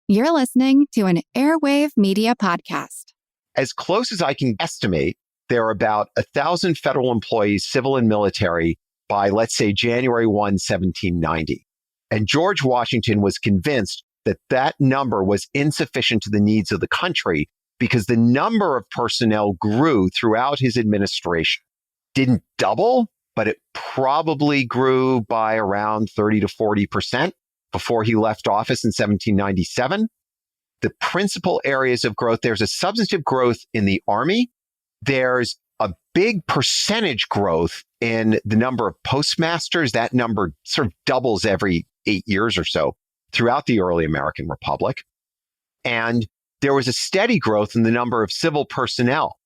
You're listening to an Airwave Media Podcast. As close as I can estimate, there are about 1,000 federal employees, civil and military, by, let's say, January 1, 1790. And George Washington was convinced that that number was insufficient to the needs of the country because the number of personnel grew throughout his administration. Didn't double, but it probably grew by around 30 to 40% before he left office in 1797. The principal areas of growth, there's a substantive growth in the Army. There's a big percentage growth in the number of postmasters. That number sort of doubles every 8 years or so throughout the early American Republic. And there was a steady growth in the number of civil personnel.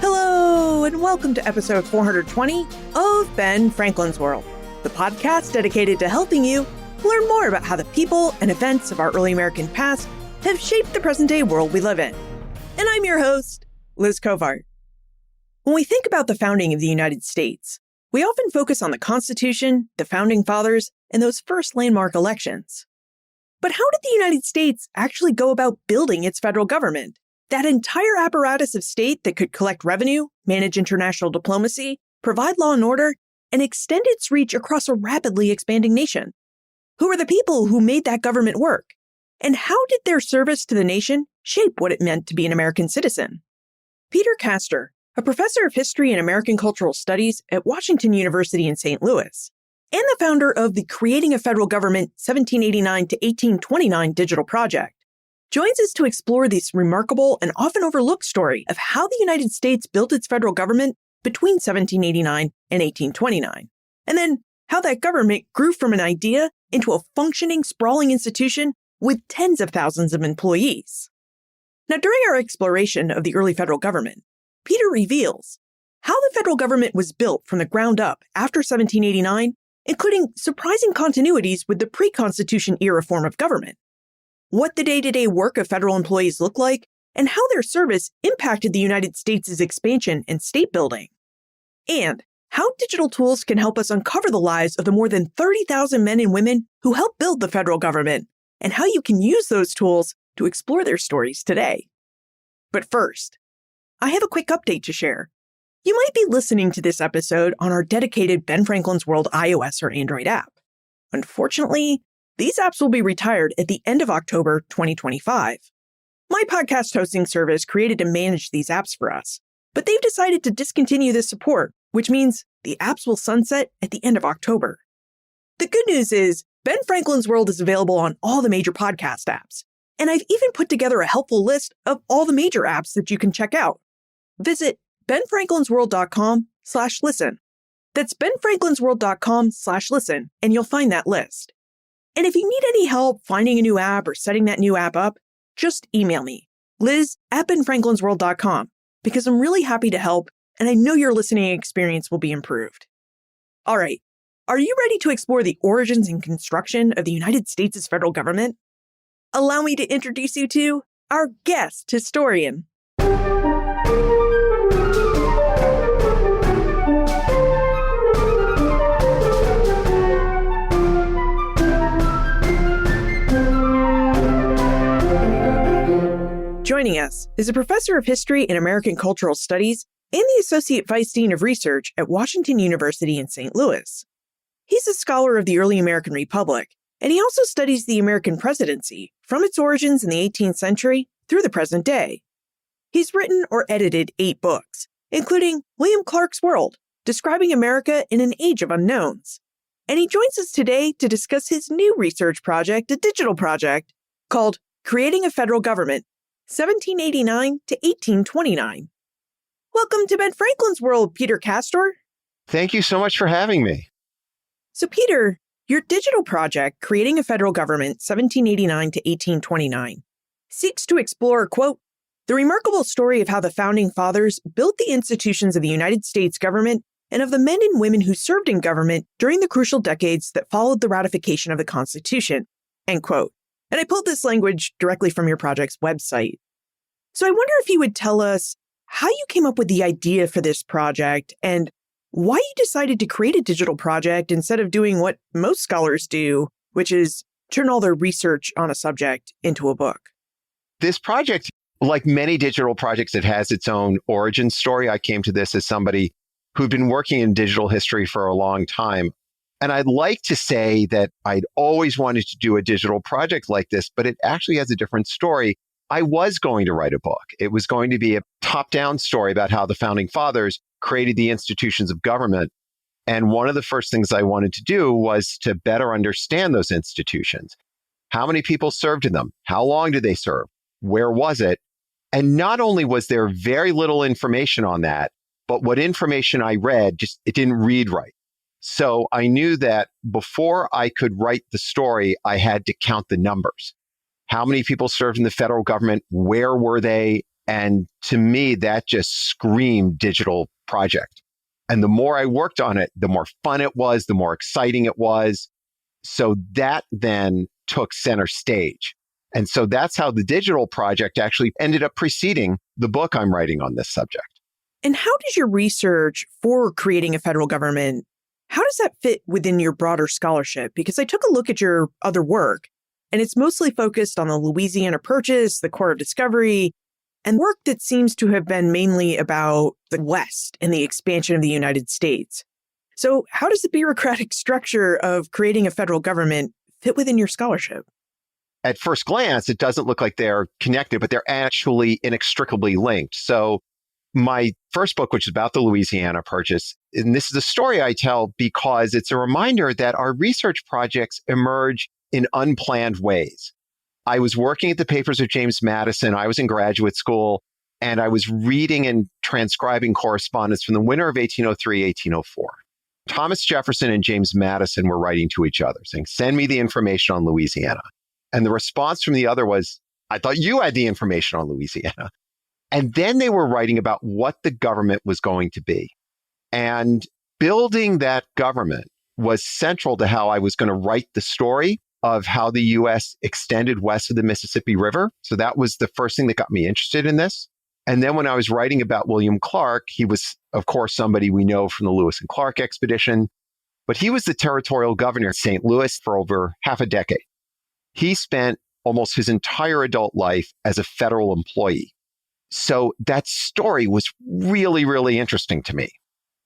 Hello, and welcome to episode 420 of Ben Franklin's World, the podcast dedicated to helping you learn more about how the people and events of our early American past have shaped the present-day world we live in. And I'm your host, Liz Covart. When we think about the founding of the United States, we often focus on the Constitution, the Founding Fathers, and those first landmark elections. But how did the United States actually go about building its federal government? That entire apparatus of state that could collect revenue, manage international diplomacy, provide law and order, and extend its reach across a rapidly expanding nation. Who were the people who made that government work? And how did their service to the nation shape what it meant to be an American citizen? Peter Castor, a professor of history and American cultural studies at Washington University in St. Louis, and the founder of the Creating a Federal Government 1789 to 1829 digital project, joins us to explore this remarkable and often overlooked story of how the United States built its federal government between 1789 and 1829, and then how that government grew from an idea into a functioning, sprawling institution with tens of thousands of employees. Now, during our exploration of the early federal government, Peter reveals how the federal government was built from the ground up after 1789, including surprising continuities with the pre-Constitution era form of government, what the day-to-day work of federal employees looked like, and how their service impacted the United States' expansion and state building, and how digital tools can help us uncover the lives of the more than 30,000 men and women who helped build the federal government, and how you can use those tools to explore their stories today. But first, I have a quick update to share. You might be listening to this episode on our dedicated Ben Franklin's World iOS or Android app. Unfortunately, these apps will be retired at the end of October 2025. My podcast hosting service created to manage these apps for us, but they've decided to discontinue this support, which means the apps will sunset at the end of October. The good news is Ben Franklin's World is available on all the major podcast apps, and I've even put together a helpful list of all the major apps that you can check out. Visit benfranklinsworld.com/listen. That's benfranklinsworld.com/listen, and you'll find that list. And if you need any help finding a new app or setting that new app up, just email me, liz@benfranklinsworld.com, because I'm really happy to help, and I know your listening experience will be improved. All right, are you ready to explore the origins and construction of the United States' federal government? Allow me to introduce you to our guest historian. Joining us is a professor of history and American cultural studies and the Associate Vice Dean of Research at Washington University in St. Louis. He's a scholar of the early American Republic, and he also studies the American presidency from its origins in the 18th century through the present day. He's written or edited 8 books, including William Clark's World, Describing America in an Age of Unknowns. And he joins us today to discuss his new research project, a digital project, called Creating a Federal Government, 1789 to 1829. Welcome to Ben Franklin's World, Peter Castor. Thank you so much for having me. So, Peter, your digital project, Creating a Federal Government, 1789 to 1829, seeks to explore, quote, the remarkable story of how the Founding Fathers built the institutions of the United States government and of the men and women who served in government during the crucial decades that followed the ratification of the Constitution, end quote. And I pulled this language directly from your project's website. So I wonder if you would tell us how you came up with the idea for this project and why you decided to create a digital project instead of doing what most scholars do, which is turn all their research on a subject into a book. This project, like many digital projects, it has its own origin story. I came to this as somebody who'd been working in digital history for a long time. And I'd like to say that I'd always wanted to do a digital project like this, but it actually has a different story. I was going to write a book. It was going to be a top-down story about how the founding fathers created the institutions of government. And one of the first things I wanted to do was to better understand those institutions. How many people served in them? How long did they serve? Where was it? And not only was there very little information on that, but what information I read, it didn't read right. So I knew that before I could write the story, I had to count the numbers. How many people served in the federal government? Where were they? And to me, that just screamed digital project. And the more I worked on it, the more fun it was, the more exciting it was. So that then took center stage. And so that's how the digital project actually ended up preceding the book I'm writing on this subject. And how does your research for creating a federal government, how does that fit within your broader scholarship? Because I took a look at your other work, and it's mostly focused on the Louisiana Purchase, the Corps of Discovery, and work that seems to have been mainly about the West and the expansion of the United States. So how does the bureaucratic structure of creating a federal government fit within your scholarship? At first glance, it doesn't look like they're connected, but they're actually inextricably linked. So my first book, which is about the Louisiana Purchase, and this is a story I tell because it's a reminder that our research projects emerge in unplanned ways. I was working at the papers of James Madison. I was in graduate school, and I was reading and transcribing correspondence from the winter of 1803, 1804. Thomas Jefferson and James Madison were writing to each other saying, "Send me the information on Louisiana." And the response from the other was, "I thought you had the information on Louisiana." And then they were writing about what the government was going to be. And building that government was central to how I was going to write the story of how the U.S. extended west of the Mississippi River. So that was the first thing that got me interested in this. And then when I was writing about William Clark, he was, of course, somebody we know from the Lewis and Clark expedition, but he was the territorial governor of St. Louis for over half a decade. He spent almost his entire adult life as a federal employee. So that story was really, really interesting to me.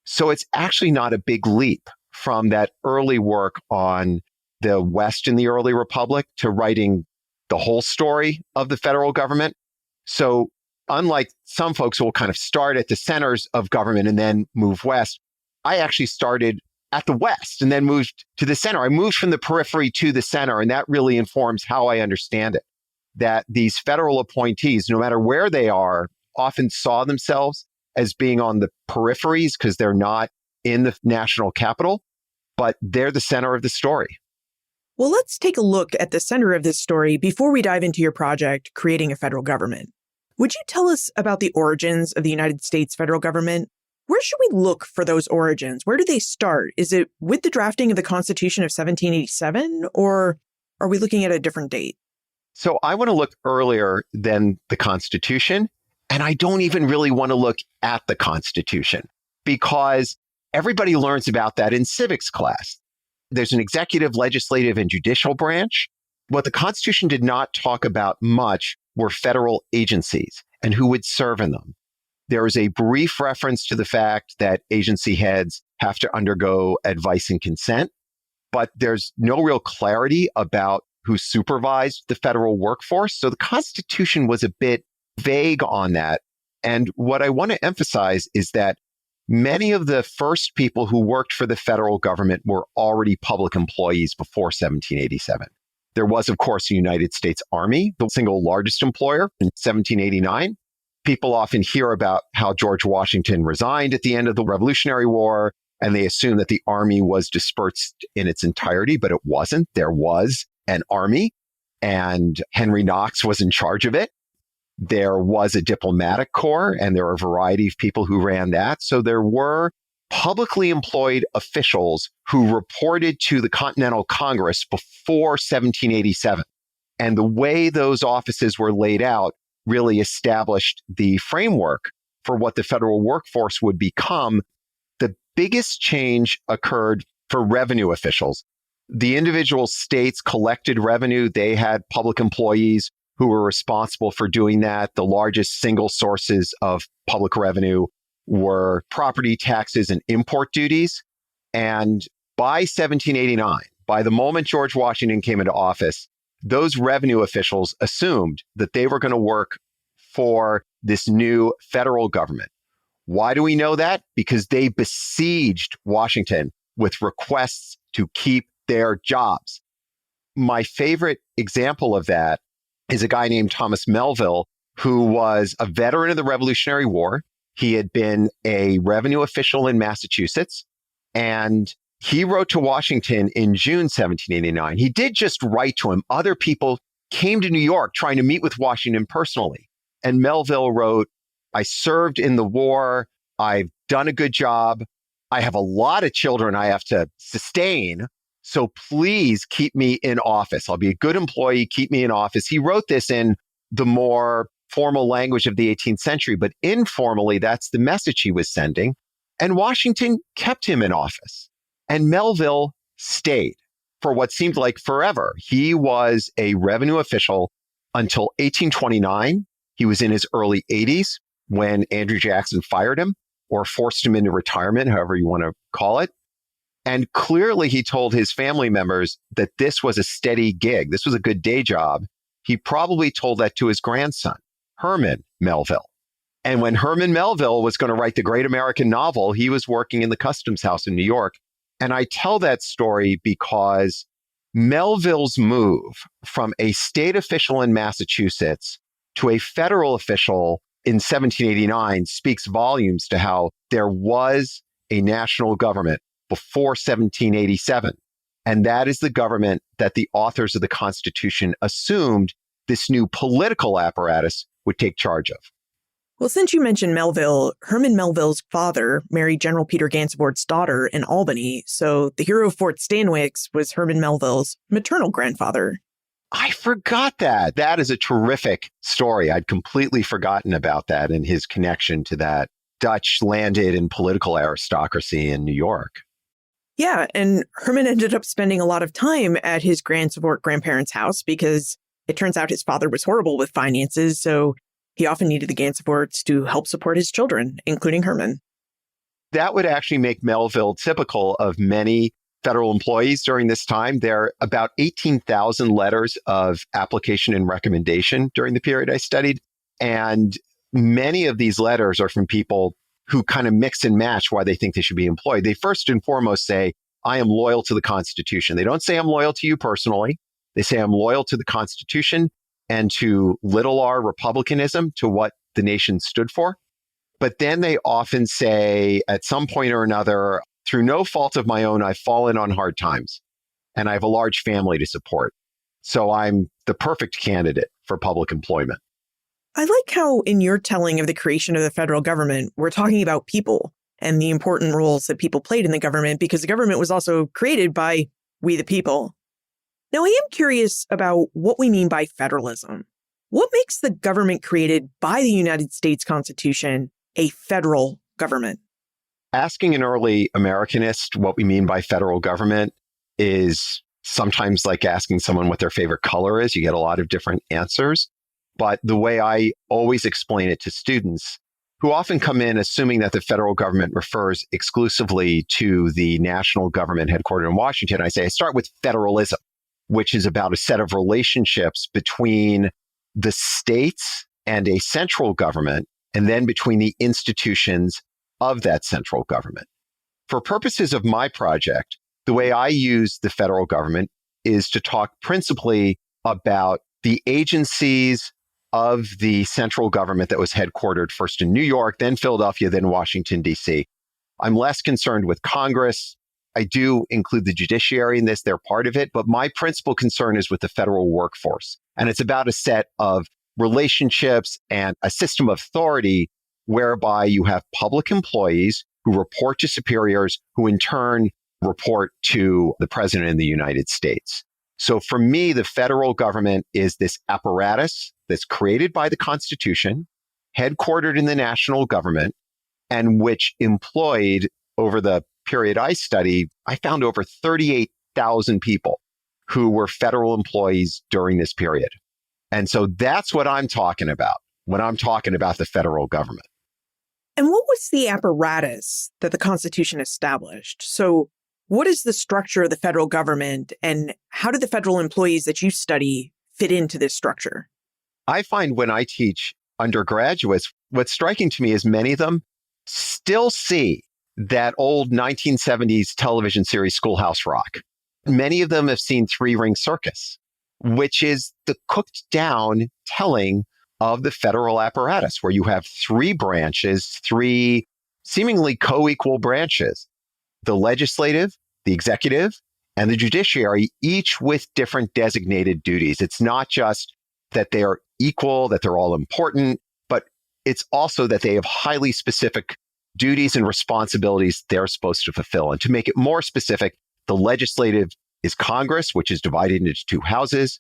So it's actually not a big leap from that early work on the West in the early Republic to writing the whole story of the federal government. So unlike some folks who will kind of start at the centers of government and then move west, I actually started at the West and then moved to the center. I moved from the periphery to the center, and that really informs how I understand it. That these federal appointees, no matter where they are, often saw themselves as being on the peripheries because they're not in the national capital, but they're the center of the story. Well, let's take a look at the center of this story before we dive into your project, Creating a Federal Government. Would you tell us about the origins of the United States federal government? Where should we look for those origins? Where do they start? Is it with the drafting of the Constitution of 1787, or are we looking at a different date? So I want to look earlier than the Constitution, and I don't even really want to look at the Constitution because everybody learns about that in civics class. There's an executive, legislative, and judicial branch. What the Constitution did not talk about much were federal agencies and who would serve in them. There is a brief reference to the fact that agency heads have to undergo advice and consent, but there's no real clarity about who supervised the federal workforce. So the Constitution was a bit vague on that. And what I want to emphasize is that many of the first people who worked for the federal government were already public employees before 1787. There was, of course, the United States Army, the single largest employer in 1789. People often hear about how George Washington resigned at the end of the Revolutionary War, and they assume that the army was dispersed in its entirety, but it wasn't. There was an army, and Henry Knox was in charge of it. There was a diplomatic corps, and there were a variety of people who ran that. So there were publicly employed officials who reported to the Continental Congress before 1787. And the way those offices were laid out really established the framework for what the federal workforce would become. The biggest change occurred for revenue officials. The individual states collected revenue. They had public employees who were responsible for doing that. The largest single sources of public revenue were property taxes and import duties. And by 1789, by the moment George Washington came into office, those revenue officials assumed that they were going to work for this new federal government. Why do we know that? Because they besieged Washington with requests to keep their jobs. My favorite example of that is a guy named Thomas Melville, who was a veteran of the Revolutionary War. He had been a revenue official in Massachusetts, and he wrote to Washington in June 1789. He did just write to him. Other people came to New York trying to meet with Washington personally. And Melville wrote, I served in the war. I've done a good job. I have a lot of children I have to sustain. So please keep me in office. I'll be a good employee. Keep me in office. He wrote this in the more formal language of the 18th century, but informally, that's the message he was sending. And Washington kept him in office. And Melville stayed for what seemed like forever. He was a revenue official until 1829. He was in his early 80s when Andrew Jackson fired him or forced him into retirement, however you want to call it. And clearly he told his family members that this was a steady gig. This was a good day job. He probably told that to his grandson, Herman Melville. And when Herman Melville was going to write the great American novel, he was working in the Customs House in New York. And I tell that story because Melville's move from a state official in Massachusetts to a federal official in 1789 speaks volumes to how there was a national government before 1787. And that is the government that the authors of the Constitution assumed this new political apparatus would take charge of. Well, since you mentioned Melville, Herman Melville's father married General Peter Gansevoort's daughter in Albany, so the hero of Fort Stanwix was Herman Melville's maternal grandfather. I forgot that. That is a terrific story. I'd completely forgotten about that and his connection to that Dutch landed and political aristocracy in New York. Yeah, and Herman ended up spending a lot of time at his Gansevoort grandparents' house because it turns out his father was horrible with finances, so he often needed the Gansevoorts to help support his children, including Herman. That would actually make Melville typical of many federal employees during this time. There are about 18,000 letters of application and recommendation during the period I studied. And many of these letters are from people who kind of mix and match why they think they should be employed. They first and foremost say, I am loyal to the Constitution. They don't say I'm loyal to you personally. They say I'm loyal to the Constitution and to little r republicanism, to what the nation stood for. But then they often say at some point or another, through no fault of my own, I've fallen on hard times and I have a large family to support. So I'm the perfect candidate for public employment. I like how in your telling of the creation of the federal government, we're talking about people and the important roles that people played in the government, because the government was also created by we the people. Now, I am curious about what we mean by federalism. What makes the government created by the United States Constitution a federal government? Asking an early Americanist what we mean by federal government is sometimes like asking someone what their favorite color is. You get a lot of different answers. But the way I always explain it to students who often come in assuming that the federal government refers exclusively to the national government headquartered in Washington, I say I start with federalism, which is about a set of relationships between the states and a central government, and then between the institutions of that central government. For purposes of my project, the way I use the federal government is to talk principally about the agencies of the central government that was headquartered first in New York, then Philadelphia, then Washington, D.C. I'm less concerned with Congress. I do include the judiciary in this. They're part of it. But my principal concern is with the federal workforce. And it's about a set of relationships and a system of authority whereby you have public employees who report to superiors, who in turn report to the president of the United States. So for me, the federal government is this apparatus that's created by the Constitution, headquartered in the national government, and which employed over the period I studied, I found over 38,000 people who were federal employees during this period. And so that's what I'm talking about when I'm talking about the federal government. And what was the apparatus that the Constitution established? So what is the structure of the federal government, and how do the federal employees that you study fit into this structure? I find when I teach undergraduates, what's striking to me is many of them still see that old 1970s television series Schoolhouse Rock. Many of them have seen Three Ring Circus, which is the cooked down telling of the federal apparatus, where you have three branches, three seemingly co-equal branches: the legislative, the executive, and the judiciary, each with different designated duties. It's not just that they are equal, that they're all important, but it's also that they have highly specific duties and responsibilities they're supposed to fulfill. And to make it more specific, the legislative is Congress, which is divided into two houses.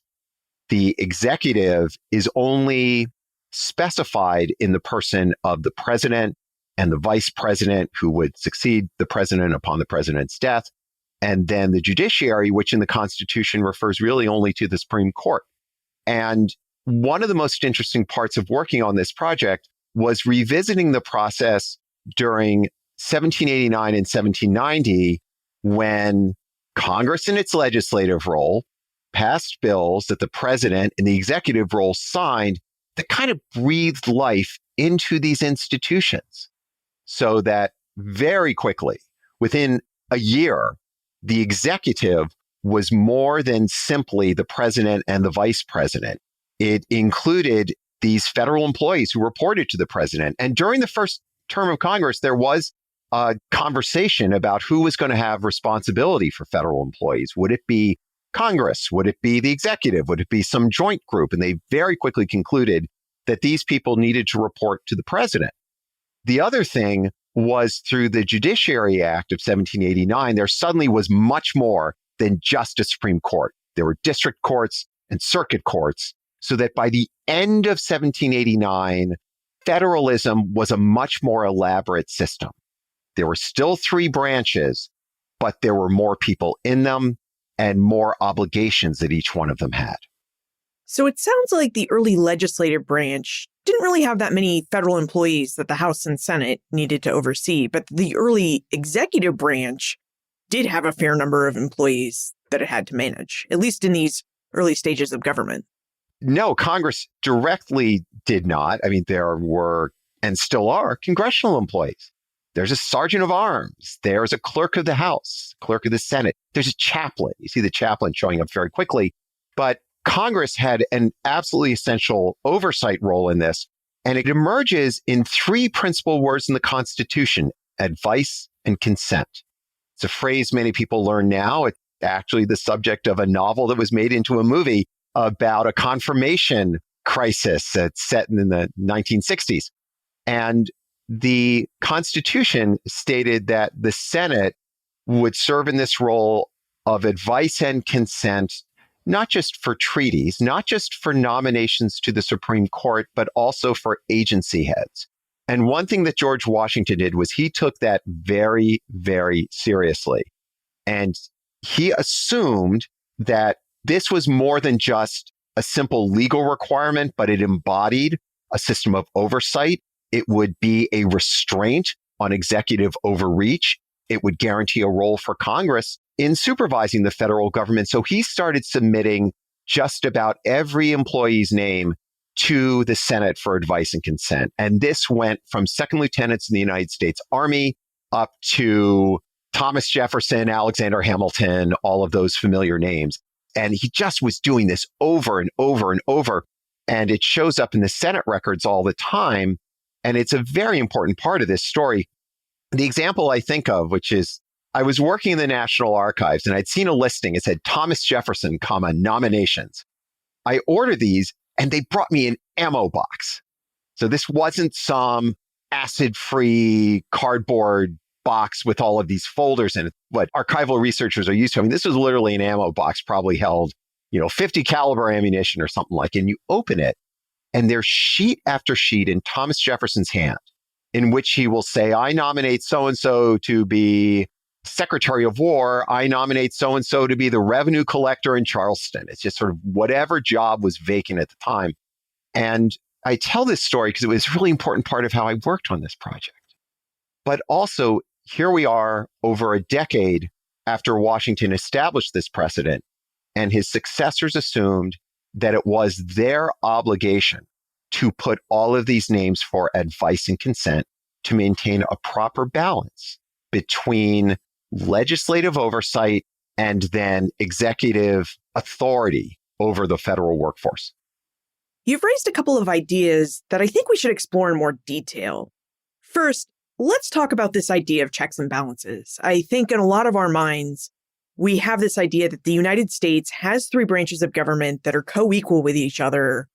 The executive is only specified in the person of the president and the vice president, who would succeed the president upon the president's death. And then the judiciary, which in the Constitution refers really only to the Supreme Court. And one of the most interesting parts of working on this project was revisiting the process during 1789 and 1790, when Congress in its legislative role passed bills that the president in the executive role signed that kind of breathed life into these institutions, so that very quickly, within a year, the executive was more than simply the president and the vice president. It included these federal employees who reported to the president. And during the first term of Congress, there was a conversation about who was going to have responsibility for federal employees. Would it be Congress? Would it be the executive? Would it be some joint group? And they very quickly concluded that these people needed to report to the president. The other thing was, through the Judiciary Act of 1789, there suddenly was much more than just a Supreme Court. There were district courts and circuit courts, so that by the end of 1789, federalism was a much more elaborate system. There were still three branches, but there were more people in them and more obligations that each one of them had. So it sounds like the early legislative branch didn't really have that many federal employees that the House and Senate needed to oversee, but the early executive branch did have a fair number of employees that it had to manage, at least in these early stages of government. No, Congress directly did not. I mean, there were, and still are, congressional employees. There's a sergeant of arms. There's a clerk of the House, clerk of the Senate. There's a chaplain. You see the chaplain showing up very quickly. But Congress had an absolutely essential oversight role in this. And it emerges in three principal words in the Constitution: advice and consent. It's a phrase many people learn now. It's actually the subject of a novel that was made into a movie about a confirmation crisis that's set in the 1960s. And the Constitution stated that the Senate would serve in this role of advice and consent, not just for treaties, not just for nominations to the Supreme Court, but also for agency heads. And one thing that George Washington did was he took that very, very seriously. And he assumed that this was more than just a simple legal requirement, but it embodied a system of oversight. It would be a restraint on executive overreach. It would guarantee a role for Congress in supervising the federal government. So he started submitting just about every employee's name to the Senate for advice and consent. And this went from second lieutenants in the United States Army up to Thomas Jefferson, Alexander Hamilton, all of those familiar names. And he just was doing this over and over and over. And it shows up in the Senate records all the time. And it's a very important part of this story. The example I think of, which is, I was working in the National Archives and I'd seen a listing. It said Thomas Jefferson, nominations. I ordered these and they brought me an ammo box. So this wasn't some acid-free cardboard box with all of these folders in it, what archival researchers are used to. I mean, this was literally an ammo box, probably held, 50 caliber ammunition or something like, and you open it and there's sheet after sheet in Thomas Jefferson's hand in which he will say, I nominate so-and-so to be Secretary of War. I nominate so-and-so to be the revenue collector in Charleston. It's just sort of whatever job was vacant at the time. And I tell this story because it was a really important part of how I worked on this project. But also, here we are over a decade after Washington established this precedent, and his successors assumed that it was their obligation to put all of these names for advice and consent to maintain a proper balance between legislative oversight and then executive authority over the federal workforce. You've raised a couple of ideas that I think we should explore in more detail. First, let's talk about this idea of checks and balances. I think in a lot of our minds, we have this idea that the United States has three branches of government that are co-equal with each other.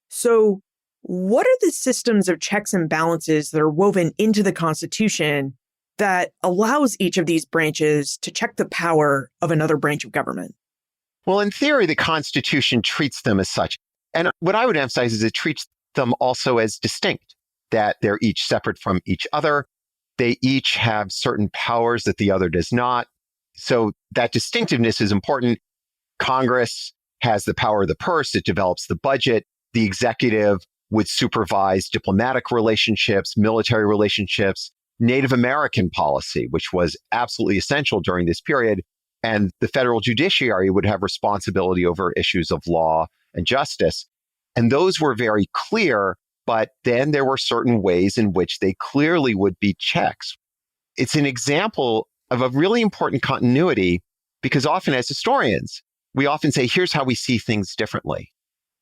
So what are the systems of checks and balances that are woven into the Constitution that allows each of these branches to check the power of another branch of government? Well, in theory, the Constitution treats them as such. And what I would emphasize is it treats them also as distinct, that they're each separate from each other. They each have certain powers that the other does not. So that distinctiveness is important. Congress has the power of the purse. It develops the budget. The executive would supervise diplomatic relationships, military relationships, Native American policy, which was absolutely essential during this period. And the federal judiciary would have responsibility over issues of law and justice. And those were very clear, but then there were certain ways in which they clearly would be checks. It's an example of a really important continuity because often as historians, we often say, here's how we see things differently.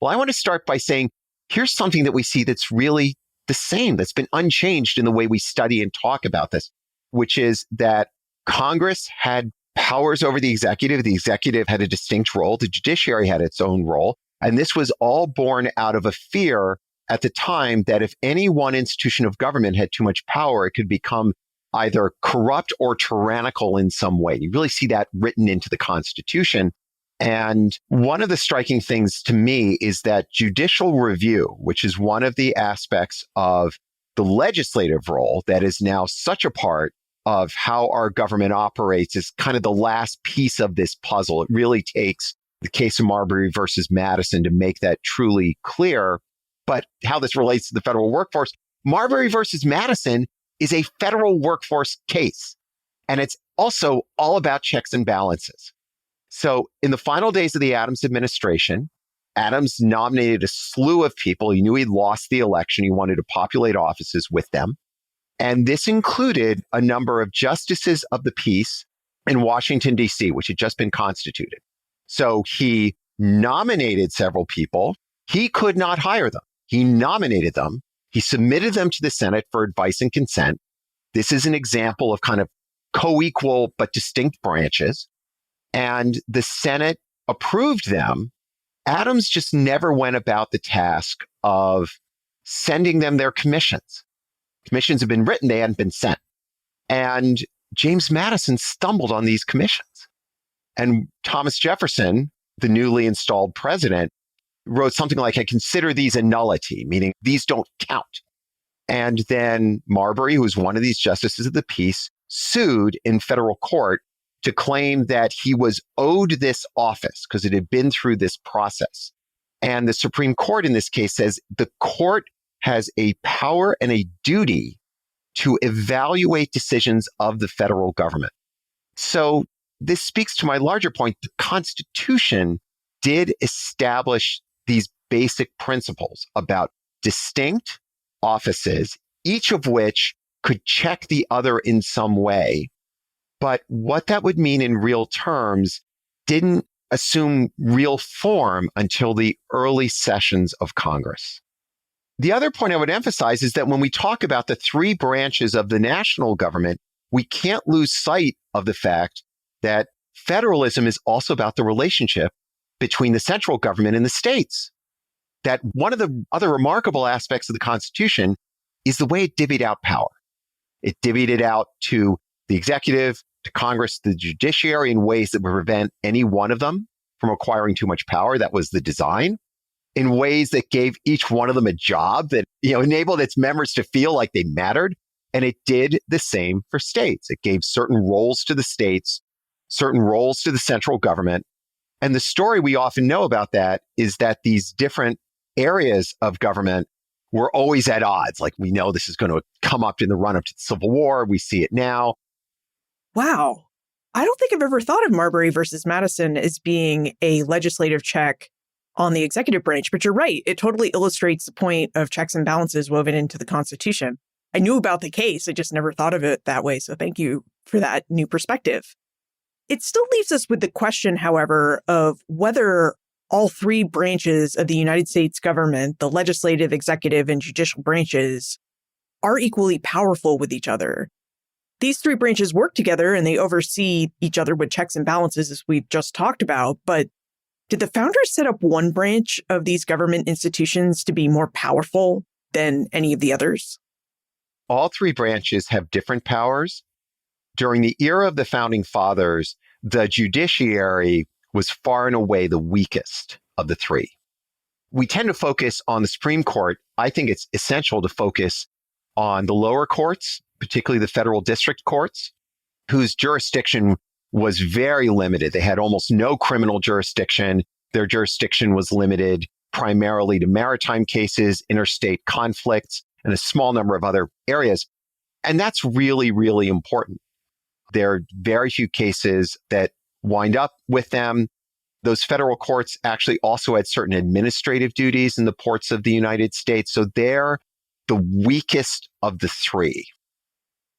Well, I want to start by saying, here's something that we see that's really the same, that's been unchanged in the way we study and talk about this, which is that Congress had powers over the executive had a distinct role, the judiciary had its own role, and this was all born out of a fear at the time that if any one institution of government had too much power, it could become either corrupt or tyrannical in some way. You really see that written into the Constitution. And one of the striking things to me is that judicial review, which is one of the aspects of the legislative role that is now such a part of how our government operates, is kind of the last piece of this puzzle. It really takes the case of Marbury versus Madison to make that truly clear. But how this relates to the federal workforce, Marbury versus Madison is a federal workforce case. And it's also all about checks and balances. So in the final days of the Adams administration, Adams nominated a slew of people. He knew he'd lost the election. He wanted to populate offices with them. And this included a number of justices of the peace in Washington, D.C., which had just been constituted. So he nominated several people. He could not hire them. He nominated them. He submitted them to the Senate for advice and consent. This is an example of kind of co-equal but distinct branches. And the Senate approved them. Adams just never went about the task of sending them their commissions. Commissions have been written, they hadn't been sent. And James Madison stumbled on these commissions. And Thomas Jefferson, the newly installed president, wrote something like, I consider these a nullity, meaning these don't count. And then Marbury, who was one of these justices of the peace, sued in federal court to claim that he was owed this office because it had been through this process. And the Supreme Court in this case says the court has a power and a duty to evaluate decisions of the federal government. So this speaks to my larger point. The Constitution did establish these basic principles about distinct offices, each of which could check the other in some way. But what that would mean in real terms didn't assume real form until the early sessions of Congress. The other point I would emphasize is that when we talk about the three branches of the national government, we can't lose sight of the fact that federalism is also about the relationship between the central government and the states. That one of the other remarkable aspects of the Constitution is the way it divvied out power. It divvied it out to the executive, to Congress, the judiciary in ways that would prevent any one of them from acquiring too much power. That was the design. In ways that gave each one of them a job that enabled its members to feel like they mattered. And it did the same for states. It gave certain roles to the states, certain roles to the central government. And the story we often know about that is that these different areas of government were always at odds. Like, we know this is going to come up in the run up to the Civil War. We see it now. Wow. I don't think I've ever thought of Marbury versus Madison as being a legislative check on the executive branch, but you're right. It totally illustrates the point of checks and balances woven into the Constitution. I knew about the case. I just never thought of it that way. So thank you for that new perspective. It still leaves us with the question, however, of whether all three branches of the United States government, the legislative, executive, and judicial branches, are equally powerful with each other. These three branches work together and they oversee each other with checks and balances, as we've just talked about. But did the founders set up one branch of these government institutions to be more powerful than any of the others? All three branches have different powers. During the era of the founding fathers, the judiciary was far and away the weakest of the three. We tend to focus on the Supreme Court. I think it's essential to focus on the lower courts, particularly the federal district courts, whose jurisdiction was very limited. They had almost no criminal jurisdiction. Their jurisdiction was limited primarily to maritime cases, interstate conflicts, and a small number of other areas. And that's really, really important. There are very few cases that wind up with them. Those federal courts actually also had certain administrative duties in the ports of the United States. So they're the weakest of the three.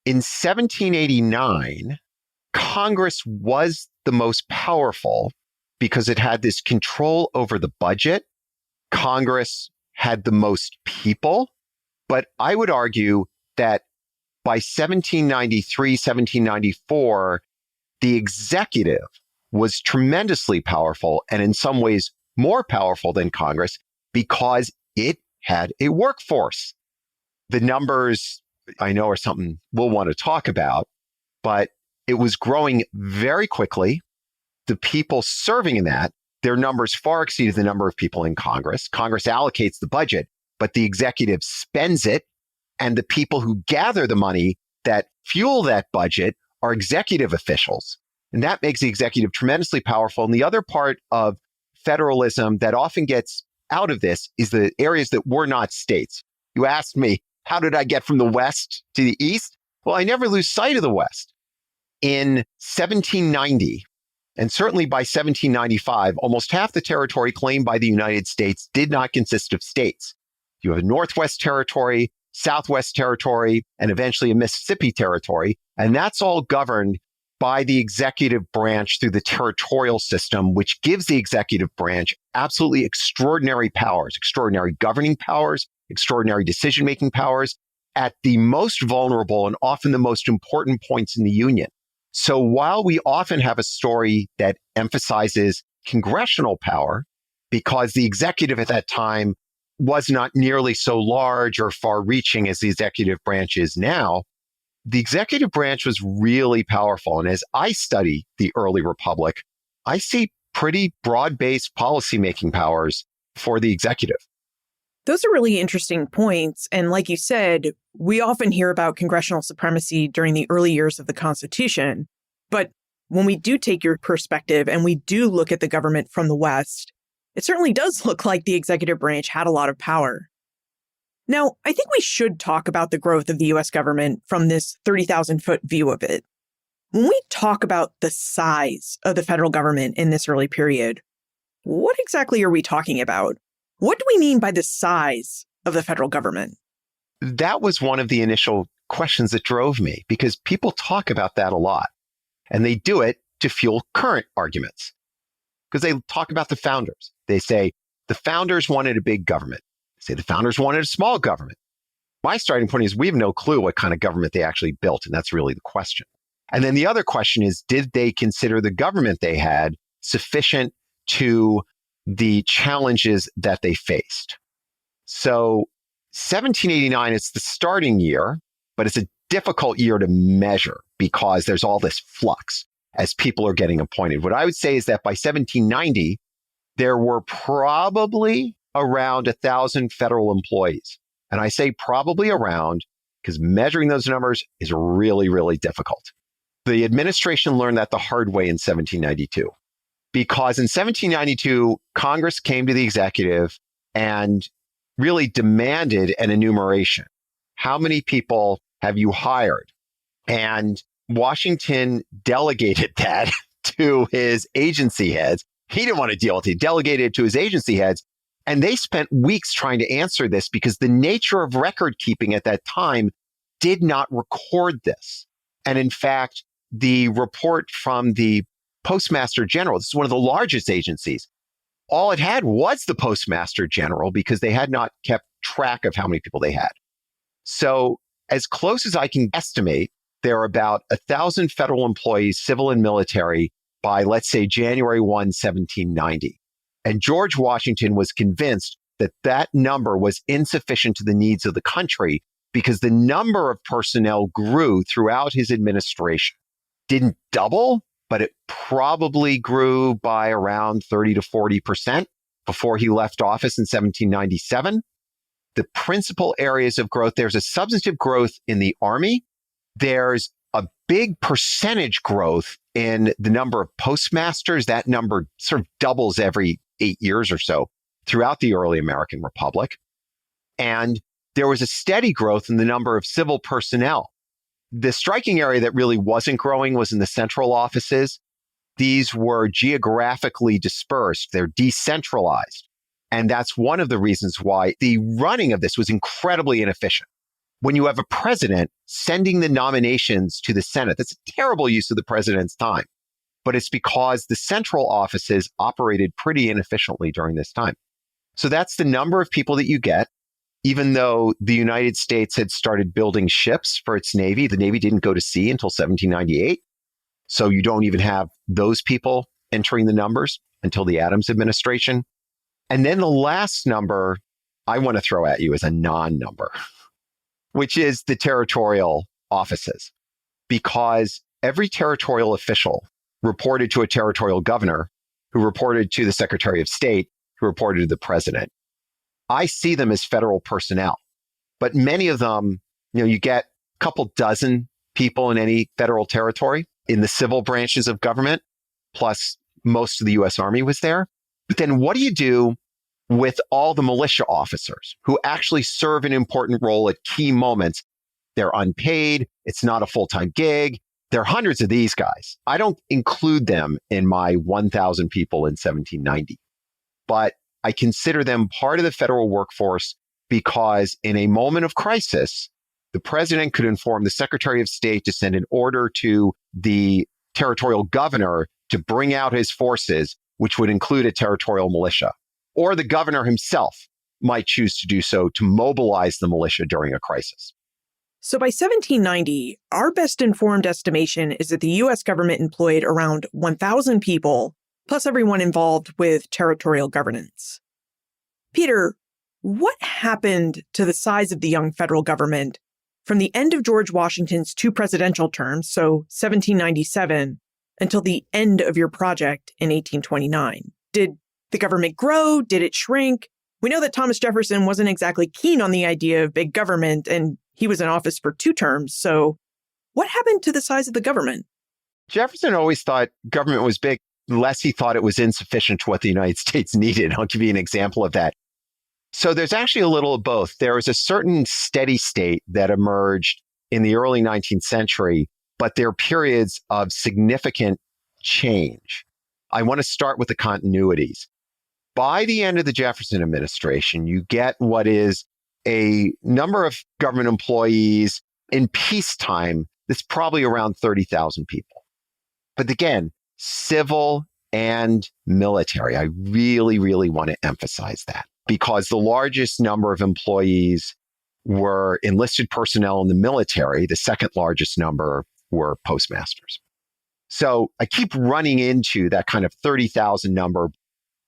In 1789, Congress was the most powerful because it had this control over the budget. Congress had the most people. But I would argue that by 1793, 1794, the executive was tremendously powerful and in some ways more powerful than Congress because it had a workforce. The numbers, I know, are something we'll want to talk about, but it was growing very quickly. The people serving in that, their numbers far exceeded the number of people in Congress. Congress allocates the budget, but the executive spends it. And the people who gather the money that fuel that budget are executive officials. And that makes the executive tremendously powerful. And the other part of federalism that often gets out of this is the areas that were not states. You asked me, how did I get from the West to the East? Well, I never lose sight of the West. In 1790, and certainly by 1795, almost half the territory claimed by the United States did not consist of states. You have a Northwest Territory, Southwest Territory, and eventually a Mississippi Territory. And that's all governed by the executive branch through the territorial system, which gives the executive branch absolutely extraordinary powers, extraordinary governing powers, extraordinary decision-making powers at the most vulnerable and often the most important points in the Union. So while we often have a story that emphasizes congressional power, because the executive at that time was not nearly so large or far-reaching as the executive branch is now, the executive branch was really powerful. And as I study the early republic, I see pretty broad-based policymaking powers for the executive. Those are really interesting points. And like you said, we often hear about congressional supremacy during the early years of the Constitution. But when we do take your perspective and we do look at the government from the West, it certainly does look like the executive branch had a lot of power. Now, I think we should talk about the growth of the U.S. government from this 30,000-foot view of it. When we talk about the size of the federal government in this early period, what exactly are we talking about? What do we mean by the size of the federal government? That was one of the initial questions that drove me, because people talk about that a lot, and they do it to fuel current arguments. Because they talk about the founders. They say the founders wanted a big government. They say the founders wanted a small government. My starting point is we have no clue what kind of government they actually built, and that's really the question. And then the other question is, did they consider the government they had sufficient to the challenges that they faced? So 1789 is the starting year, but it's a difficult year to measure because there's all this flux as people are getting appointed. What I would say is that by 1790, there were probably around 1,000 federal employees. And I say probably around because measuring those numbers is really, really difficult. The administration learned that the hard way in 1792, because in 1792, Congress came to the executive and really demanded an enumeration. How many people have you hired? And Washington delegated that to his agency heads. He didn't want to deal with it. He delegated it to his agency heads. And they spent weeks trying to answer this because the nature of record keeping at that time did not record this. And in fact, the report from the Postmaster General, this is one of the largest agencies, all it had was the Postmaster General because they had not kept track of how many people they had. So as close as I can estimate, there are about 1,000 federal employees, civil and military, by, let's say, January 1, 1790. And George Washington was convinced that that number was insufficient to the needs of the country because the number of personnel grew throughout his administration. Didn't double, but it probably grew by around 30 to 40% before he left office in 1797. The principal areas of growth, there's a substantive growth in the Army. There's a big percentage growth in the number of postmasters. That number sort of doubles every 8 years or so throughout the early American Republic. And there was a steady growth in the number of civil personnel. The striking area that really wasn't growing was in the central offices. These were geographically dispersed. They're decentralized. And that's one of the reasons why the running of this was incredibly inefficient. When you have a president sending the nominations to the Senate, that's a terrible use of the president's time. But it's because the central offices operated pretty inefficiently during this time. So that's the number of people that you get. Even though the United States had started building ships for its Navy, the Navy didn't go to sea until 1798. So you don't even have those people entering the numbers until the Adams administration. And then the last number I want to throw at you is a non-number, which is the territorial offices, because every territorial official reported to a territorial governor who reported to the Secretary of State, who reported to the president. I see them as federal personnel, but many of them, you get a couple dozen people in any federal territory in the civil branches of government, plus most of the U.S. Army was there. But then what do you do with all the militia officers who actually serve an important role at key moments? They're unpaid. It's not a full-time gig. There are hundreds of these guys. I don't include them in my 1,000 people in 1790, but I consider them part of the federal workforce because in a moment of crisis, the president could inform the Secretary of State to send an order to the territorial governor to bring out his forces, which would include a territorial militia. Or the governor himself might choose to do so to mobilize the militia during a crisis. So by 1790, our best informed estimation is that the U.S. government employed around 1,000 people, plus everyone involved with territorial governance. Peter, what happened to the size of the young federal government from the end of George Washington's 2 presidential terms, so 1797, until the end of your project in 1829? Did the government grow? Did it shrink? We know that Thomas Jefferson wasn't exactly keen on the idea of big government, and he was in office for 2 terms. So what happened to the size of the government? Jefferson always thought government was big, unless he thought it was insufficient to what the United States needed. I'll give you an example of that. So there's actually a little of both. There was a certain steady state that emerged in the early 19th century, but there are periods of significant change. I want to start with the continuities. By the end of the Jefferson administration, you get what is a number of government employees in peacetime that's probably around 30,000 people. But again, civil and military. I really, really want to emphasize that because the largest number of employees were enlisted personnel in the military. The second largest number were postmasters. So I keep running into that kind of 30,000 number.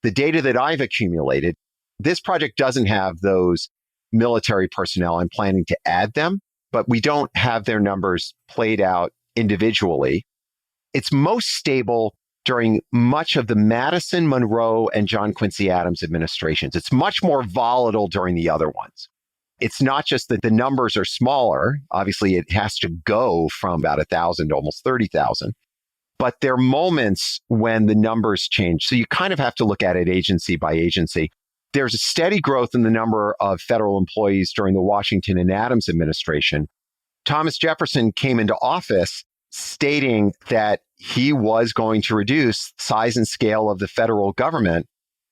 The data that I've accumulated, this project doesn't have those military personnel. I'm planning to add them, but we don't have their numbers played out individually. It's most stable during much of the Madison, Monroe, and John Quincy Adams administrations. It's much more volatile during the other ones. It's not just that the numbers are smaller. Obviously, it has to go from about 1,000 to almost 30,000. But there are moments when the numbers change. So you kind of have to look at it agency by agency. There's a steady growth in the number of federal employees during the Washington and Adams administration. Thomas Jefferson came into office stating that he was going to reduce the size and scale of the federal government.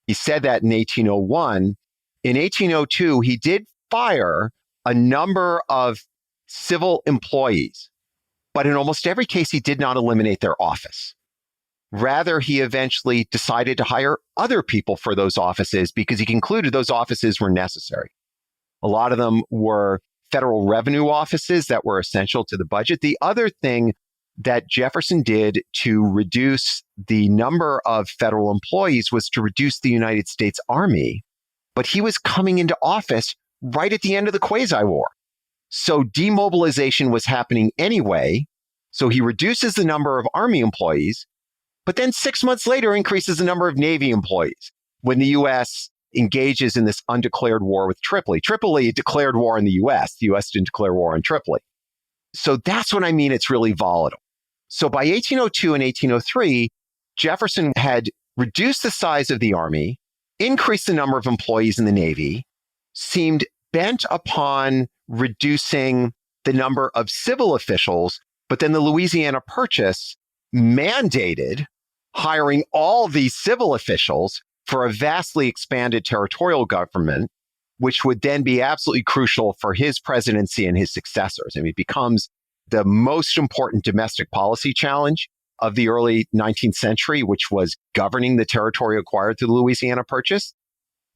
He said that in 1801. In 1802, he did fire a number of civil employees, but in almost every case, he did not eliminate their office. Rather, he eventually decided to hire other people for those offices because he concluded those offices were necessary. A lot of them were federal revenue offices that were essential to the budget. The other thing that Jefferson did to reduce the number of federal employees was to reduce the United States Army. But he was coming into office right at the end of the Quasi-War. So demobilization was happening anyway. So he reduces the number of Army employees, but then 6 months later increases the number of Navy employees when the U.S. engages in this undeclared war with Tripoli. Tripoli declared war on the U.S. The U.S. didn't declare war on Tripoli. So that's what I mean it's really volatile. So by 1802 and 1803, Jefferson had reduced the size of the Army, increased the number of employees in the Navy, seemed bent upon reducing the number of civil officials, but then the Louisiana Purchase mandated hiring all these civil officials for a vastly expanded territorial government, which would then be absolutely crucial for his presidency and his successors. I mean, it becomes the most important domestic policy challenge of the early 19th century, which was governing the territory acquired through the Louisiana Purchase.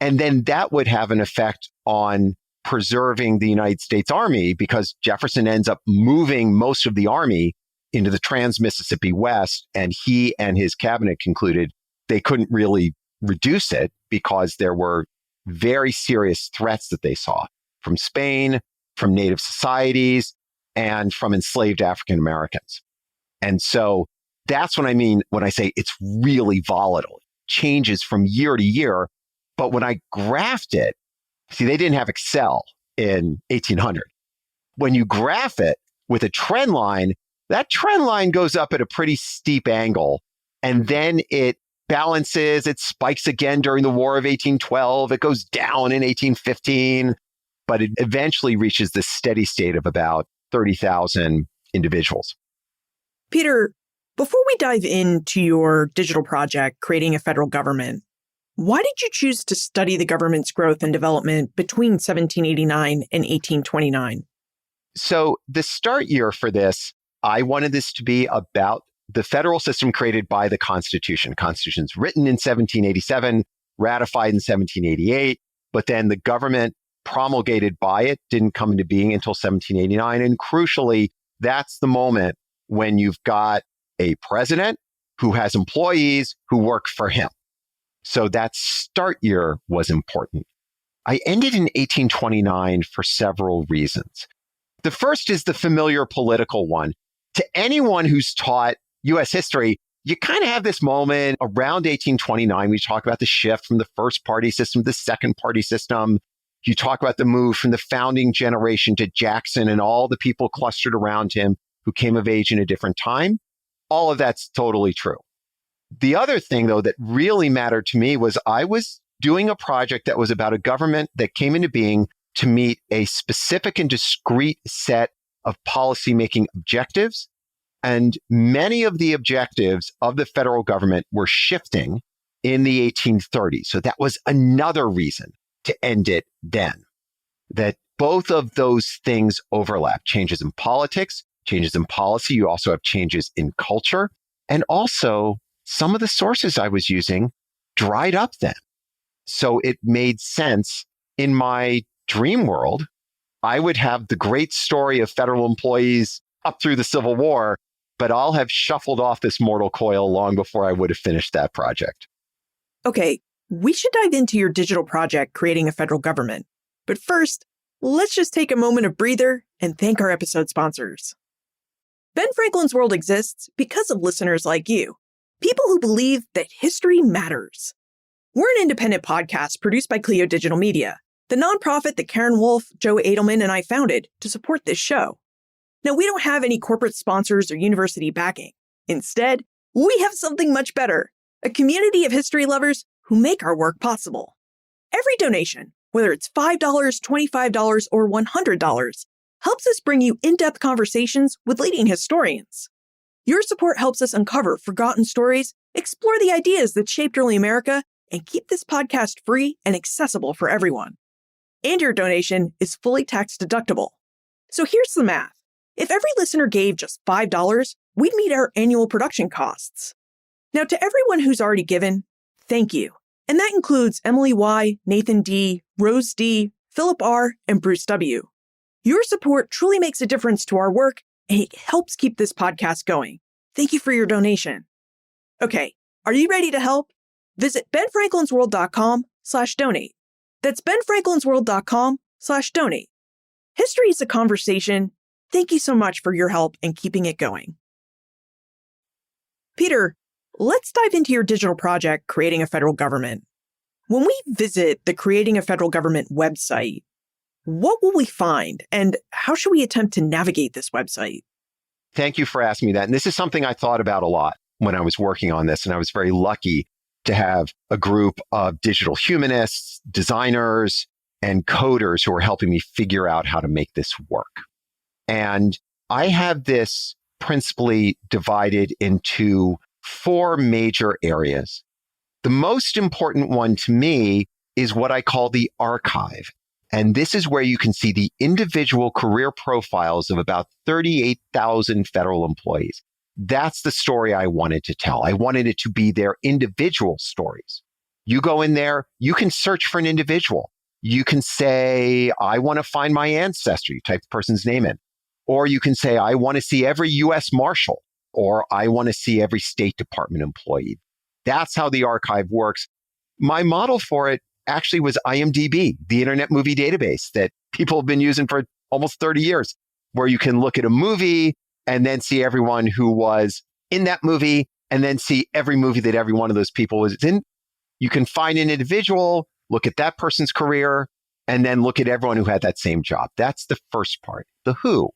And then that would have an effect on preserving the United States Army because Jefferson ends up moving most of the Army into the Trans-Mississippi West. And he and his cabinet concluded they couldn't really reduce it because there were very serious threats that they saw from Spain, from Native societies, and from enslaved African Americans. And so that's what I mean when I say it's really volatile. It changes from year to year. But when I graphed it, see, they didn't have Excel in 1800. When you graph it with a trend line, that trend line goes up at a pretty steep angle. And then it balances, it spikes again during the War of 1812. It goes down in 1815, but it eventually reaches this steady state of about 30,000 individuals. Peter, before we dive into your digital project, Creating a Federal Government, why did you choose to study the government's growth and development between 1789 and 1829? So the start year for this, I wanted this to be about the federal system created by the Constitution. Constitution's written in 1787, ratified in 1788, but then the government promulgated by it didn't come into being until 1789. And crucially, that's the moment when you've got a president who has employees who work for him. So that start year was important. I ended in 1829 for several reasons. The first is the familiar political one. To anyone who's taught U.S. history, you kind of have this moment around 1829. We talk about the shift from the first party system to the second party system. You talk about the move from the founding generation to Jackson and all the people clustered around him who came of age in a different time. All of that's totally true. The other thing, though, that really mattered to me was I was doing a project that was about a government that came into being to meet a specific and discrete set of policymaking objectives. And many of the objectives of the federal government were shifting in the 1830s. So that was another reason to end it then, that both of those things overlap. Changes in politics, changes in policy. You also have changes in culture. And also, some of the sources I was using dried up then. So it made sense. In my dream world, I would have the great story of federal employees up through the Civil War, but I'll have shuffled off this mortal coil long before I would have finished that project. Okay, we should dive into your digital project, Creating a Federal Government. But first, let's just take a moment of breather and thank our episode sponsors. Ben Franklin's World exists because of listeners like you, people who believe that history matters. We're an independent podcast produced by Clio Digital Media. the nonprofit that Karen Wolf, Joe Edelman, and I founded to support this show. Now, we don't have any corporate sponsors or university backing. Instead, we have something much better, a community of history lovers who make our work possible. Every donation, whether it's $5, $25, or $100, helps us bring you in-depth conversations with leading historians. Your support helps us uncover forgotten stories, explore the ideas that shaped early America, and keep this podcast free and accessible for everyone. And your donation is fully tax deductible. So here's the math. If every listener gave just $5, we'd meet our annual production costs. Now, to everyone who's already given, thank you. And that includes Emily Y., Nathan D., Rose D., Philip R., and Bruce W. Your support truly makes a difference to our work, and it helps keep this podcast going. Thank you for your donation. Okay, are you ready to help? Visit benfranklinsworld.com/donate. That's benfranklinsworld.com/donate. History is a conversation. Thank you so much for your help in keeping it going. Peter, let's dive into your digital project, Creating a Federal Government. When we visit the Creating a Federal Government website, what will we find, and how should we attempt to navigate this website? Thank you for asking me that. And this is something I thought about a lot when I was working on this, and I was very lucky to have a group of digital humanists, designers, and coders who are helping me figure out how to make this work. And I have this principally divided into 4 major areas. The most important one to me is what I call the archive. And this is where you can see the individual career profiles of about 38,000 federal employees. That's the story I wanted to tell. I wanted it to be their individual stories. You go in there, you can search for an individual. You can say, I want to find my ancestor. You type the person's name in. Or you can say, I want to see every U.S. Marshal, or I want to see every State Department employee. That's how the archive works. My model for it actually was IMDb, the Internet Movie Database that people have been using for almost 30 years, where you can look at a movie and then see everyone who was in that movie and then see every movie that every one of those people was in. You can find an individual, look at that person's career, and then look at everyone who had that same job. That's the first part, the who.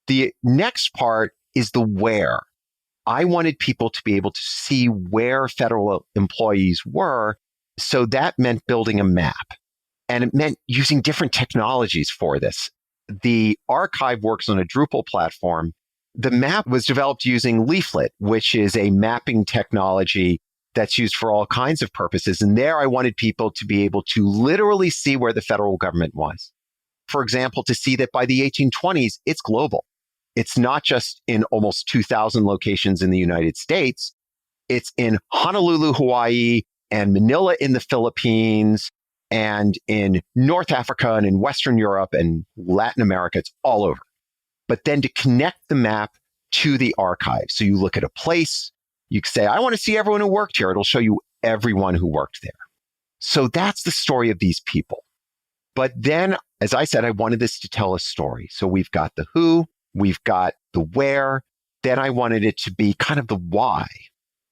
The next part is the where. I wanted people to be able to see where federal employees were. So that meant building a map. And it meant using different technologies for this. The archive works on a Drupal platform. The map was developed using Leaflet, which is a mapping technology that's used for all kinds of purposes. And there I wanted people to be able to literally see where the federal government was. For example, to see that by the 1820s, it's global. It's not just in almost 2,000 locations in the United States. It's in Honolulu, Hawaii, and Manila in the Philippines, and in North Africa, and in Western Europe, and Latin America. It's all over. But then to connect the map to the archive. So you look at a place, you say, I want to see everyone who worked here. It'll show you everyone who worked there. So that's the story of these people. But then, as I said, I wanted this to tell a story. So we've got the who, we've got the where. Then I wanted it to be kind of the why,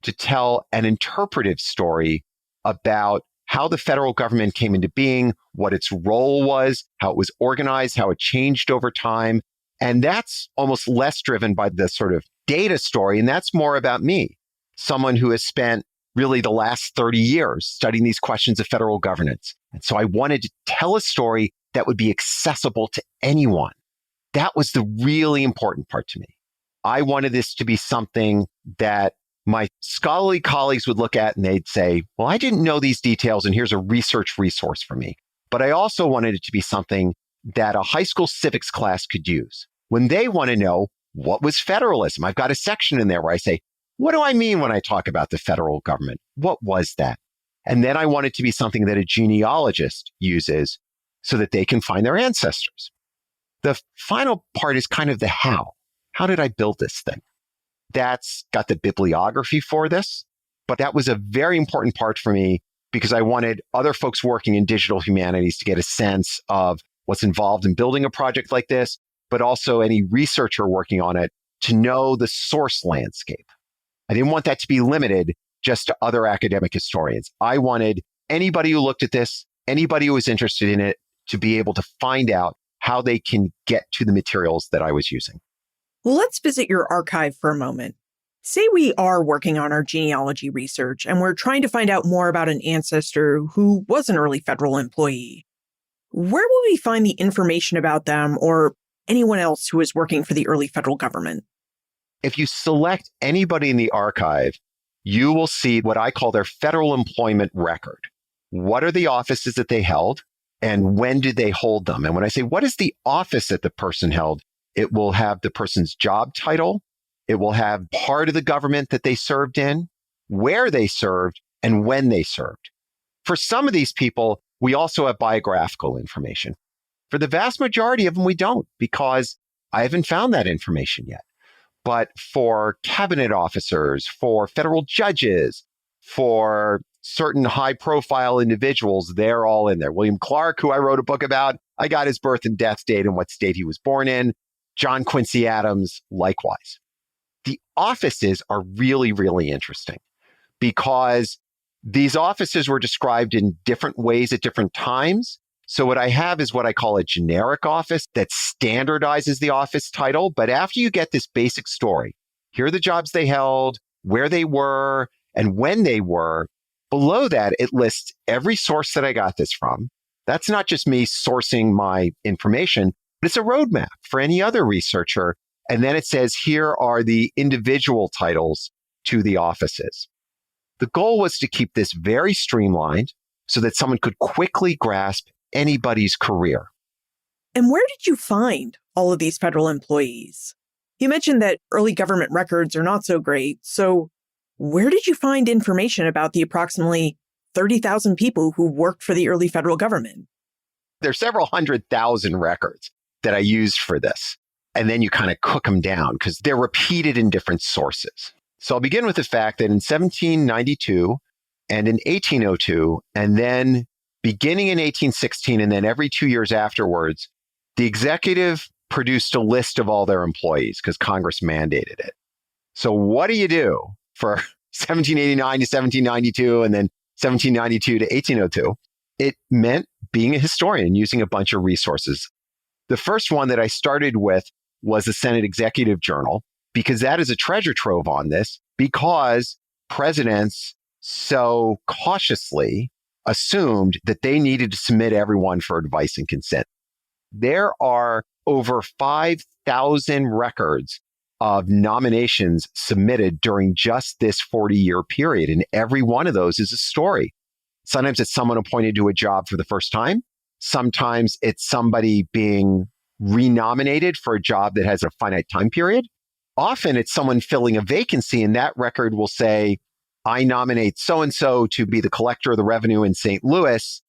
to tell an interpretive story about how the federal government came into being, what its role was, how it was organized, how it changed over time. And that's almost less driven by the sort of data story. And that's more about me, someone who has spent really the last 30 years studying these questions of federal governance. And so I wanted to tell a story that would be accessible to anyone. That was the really important part to me. I wanted this to be something that my scholarly colleagues would look at and they'd say, well, I didn't know these details, and here's a research resource for me. But I also wanted it to be something that a high school civics class could use. When they want to know, what was federalism? I've got a section in there where I say, what do I mean when I talk about the federal government? What was that? And then I want it to be something that a genealogist uses so that they can find their ancestors. The final part is kind of the how. How did I build this thing? That's got the bibliography for this, but that was a very important part for me because I wanted other folks working in digital humanities to get a sense of what's involved in building a project like this, but also any researcher working on it to know the source landscape. I didn't want that to be limited just to other academic historians. I wanted anybody who looked at this, anybody who was interested in it, to be able to find out how they can get to the materials that I was using. Well, let's visit your archive for a moment. Say we are working on our genealogy research and we're trying to find out more about an ancestor who was an early federal employee. Where will we find the information about them or anyone else who was working for the early federal government? If you select anybody in the archive, you will see what I call their federal employment record. What are the offices that they held and when did they hold them? And when I say, what is the office that the person held? It will have the person's job title. It will have part of the government that they served in, where they served, and when they served. For some of these people, we also have biographical information. For the vast majority of them, we don't, because I haven't found that information yet. But for cabinet officers, for federal judges, for certain high-profile individuals, they're all in there. William Clark, who I wrote a book about, I got his birth and death date and what state he was born in. John Quincy Adams, likewise. The offices are really, really interesting because these offices were described in different ways at different times. So what I have is what I call a generic office that standardizes the office title. But after you get this basic story, here are the jobs they held, where they were, and when they were. Below that, it lists every source that I got this from. That's not just me sourcing my information, but it's a roadmap for any other researcher. And then it says, here are the individual titles to the offices. The goal was to keep this very streamlined so that someone could quickly grasp anybody's career. And where did you find all of these federal employees? You mentioned that early government records are not so great. So where did you find information about the approximately 30,000 people who worked for the early federal government? There's several 100,000 records that I used for this. And then you kind of cook them down because they're repeated in different sources. So I'll begin with the fact that in 1792 and in 1802, and then beginning in 1816, and then every 2 years afterwards, the executive produced a list of all their employees because Congress mandated it. So what do you do for 1789 to 1792 and then 1792 to 1802? It meant being a historian, using a bunch of resources. The first one that I started with was the Senate Executive Journal, because that is a treasure trove on this, because presidents so cautiously assumed that they needed to submit everyone for advice and consent. There are over 5,000 records of nominations submitted during just this 40-year period, and every one of those is a story. Sometimes it's someone appointed to a job for the first time. Sometimes it's somebody being renominated for a job that has a finite time period. Often it's someone filling a vacancy, and that record will say, I nominate so-and-so to be the collector of the revenue in St. Louis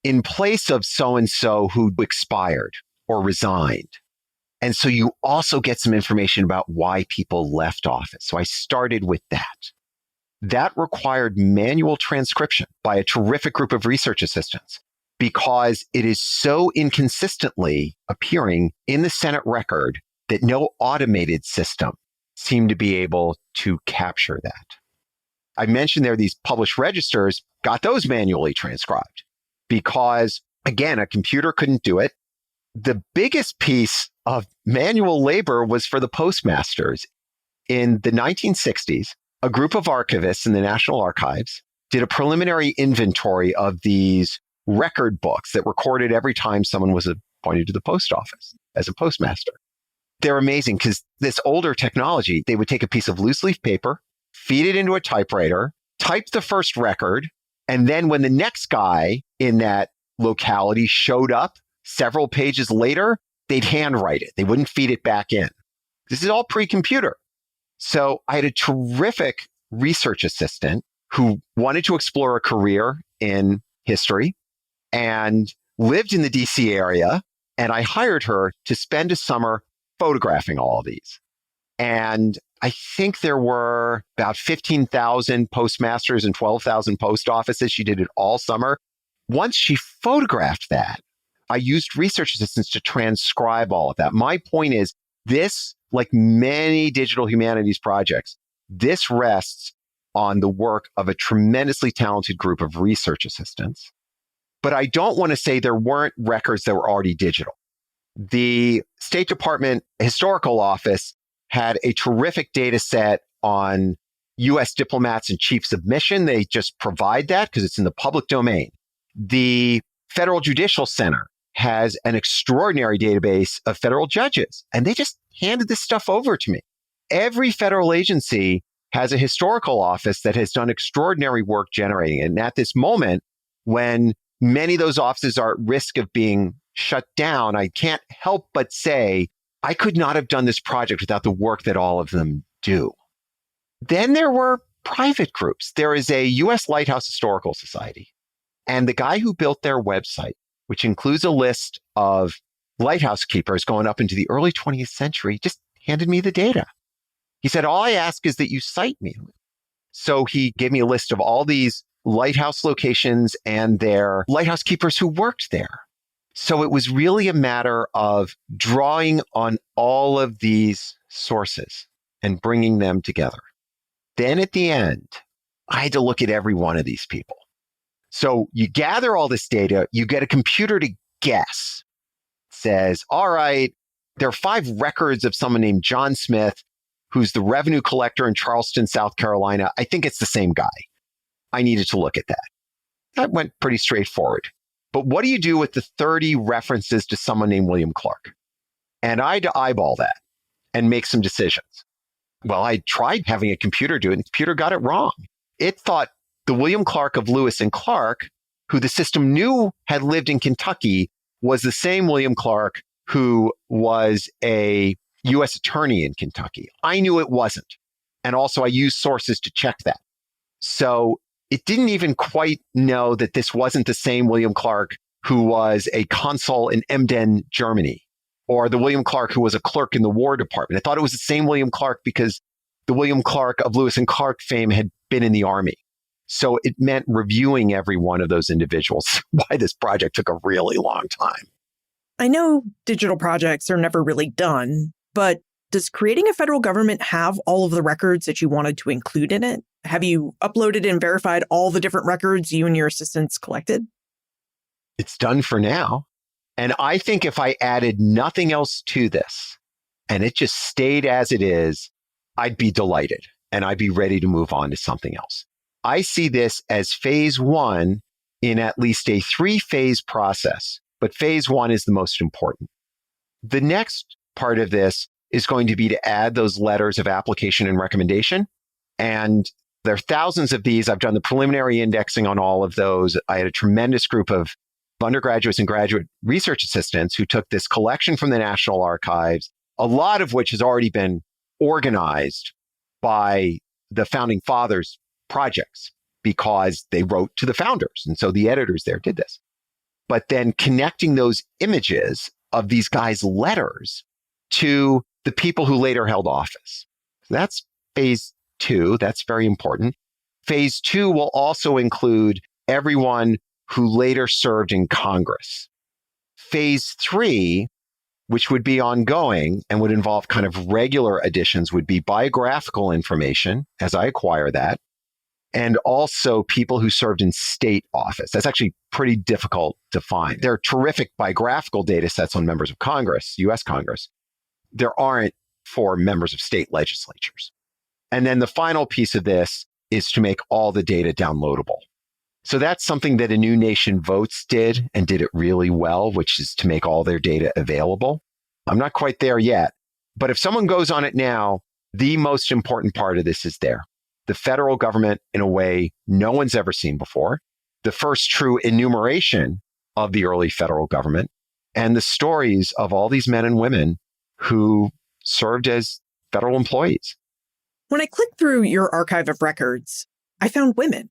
in place of so-and-so who expired or resigned. And so you also get some information about why people left office. So I started with that. That required manual transcription by a terrific group of research assistants because it is so inconsistently appearing in the Senate record that no automated system seemed to be able to capture that. I mentioned there these published registers, got those manually transcribed because, again, a computer couldn't do it. The biggest piece of manual labor was for the postmasters. In the 1960s, a group of archivists in the National Archives did a preliminary inventory of these record books that recorded every time someone was appointed to the post office as a postmaster. They're amazing because this older technology, they would take a piece of loose leaf paper, feed it into a typewriter, type the first record, and then when the next guy in that locality showed up several pages later, they'd handwrite it. They wouldn't feed it back in. This is all pre-computer. So I had a terrific research assistant who wanted to explore a career in history and lived in the DC area. And I hired her to spend a summer photographing all of these. And I think there were about 15,000 postmasters and 12,000 post offices. She did it all summer. Once she photographed that, I used research assistants to transcribe all of that. My point is this, like many digital humanities projects, this rests on the work of a tremendously talented group of research assistants But I don't want to say there weren't records that were already digital. The State Department Historical Office had a terrific data set on U.S. diplomats and chiefs of mission. They just provide that because it's in the public domain. The Federal Judicial Center has an extraordinary database of federal judges, and they just handed this stuff over to me. Every federal agency has a historical office that has done extraordinary work generating it. And at this moment, when many of those offices are at risk of being shut down, I can't help but say I could not have done this project without the work that all of them do. Then there were private groups. There is a U.S. Lighthouse Historical Society, and the guy who built their website, which includes a list of lighthouse keepers going up into the early 20th century, just handed me the data. He said, all I ask is that you cite me. So he gave me a list of all these lighthouse locations and their lighthouse keepers who worked there. So it was really a matter of drawing on all of these sources and bringing them together. Then at the end, I had to look at every one of these people. So you gather all this data, you get a computer to guess. It says, all right, there are 5 records of someone named John Smith, who's the revenue collector in Charleston, South Carolina. I think it's the same guy. I needed to look at that. That went pretty straightforward. But what do you do with the 30 references to someone named William Clark? And I had to eyeball that and make some decisions. Well, I tried having a computer do it, and the computer got it wrong. It thought the William Clark of Lewis and Clark, who the system knew had lived in Kentucky, was the same William Clark who was a U.S. attorney in Kentucky. I knew it wasn't. And also I used sources to check that. So it didn't even quite know that this wasn't the same William Clark who was a consul in Emden, Germany, or the William Clark who was a clerk in the War Department. I thought it was the same William Clark because the William Clark of Lewis and Clark fame had been in the Army. So it meant reviewing every one of those individuals, why this project took a really long time. I know digital projects are never really done, but does creating a federal government have all of the records that you wanted to include in it? Have you uploaded and verified all the different records you and your assistants collected? It's done for now. And I think if I added nothing else to this and it just stayed as it is, I'd be delighted and I'd be ready to move on to something else. I see this as phase 1 in at least a 3-phase process, but phase 1 is the most important. The next part of this is going to be to add those letters of application and recommendation. And there are thousands of these. I've done the preliminary indexing on all of those. I had a tremendous group of undergraduates and graduate research assistants who took this collection from the National Archives, a lot of which has already been organized by the founding fathers' projects because they wrote to the founders. And so the editors there did this. But then connecting those images of these guys' letters to the people who later held office. So that's phase 2. That's very important. Phase 2 will also include everyone who later served in Congress. Phase 3, which would be ongoing and would involve kind of regular additions, would be biographical information as I acquire that, and also people who served in state office. That's actually pretty difficult to find. There are terrific biographical data sets on members of Congress, U.S. Congress. There aren't for members of state legislatures. And then the final piece of this is to make all the data downloadable. So that's something that A New Nation Votes did and did it really well, which is to make all their data available. I'm not quite there yet, but if someone goes on it now, the most important part of this is there. The federal government in a way no one's ever seen before, the first true enumeration of the early federal government, and the stories of all these men and women who served as federal employees. When I clicked through your archive of records, I found women.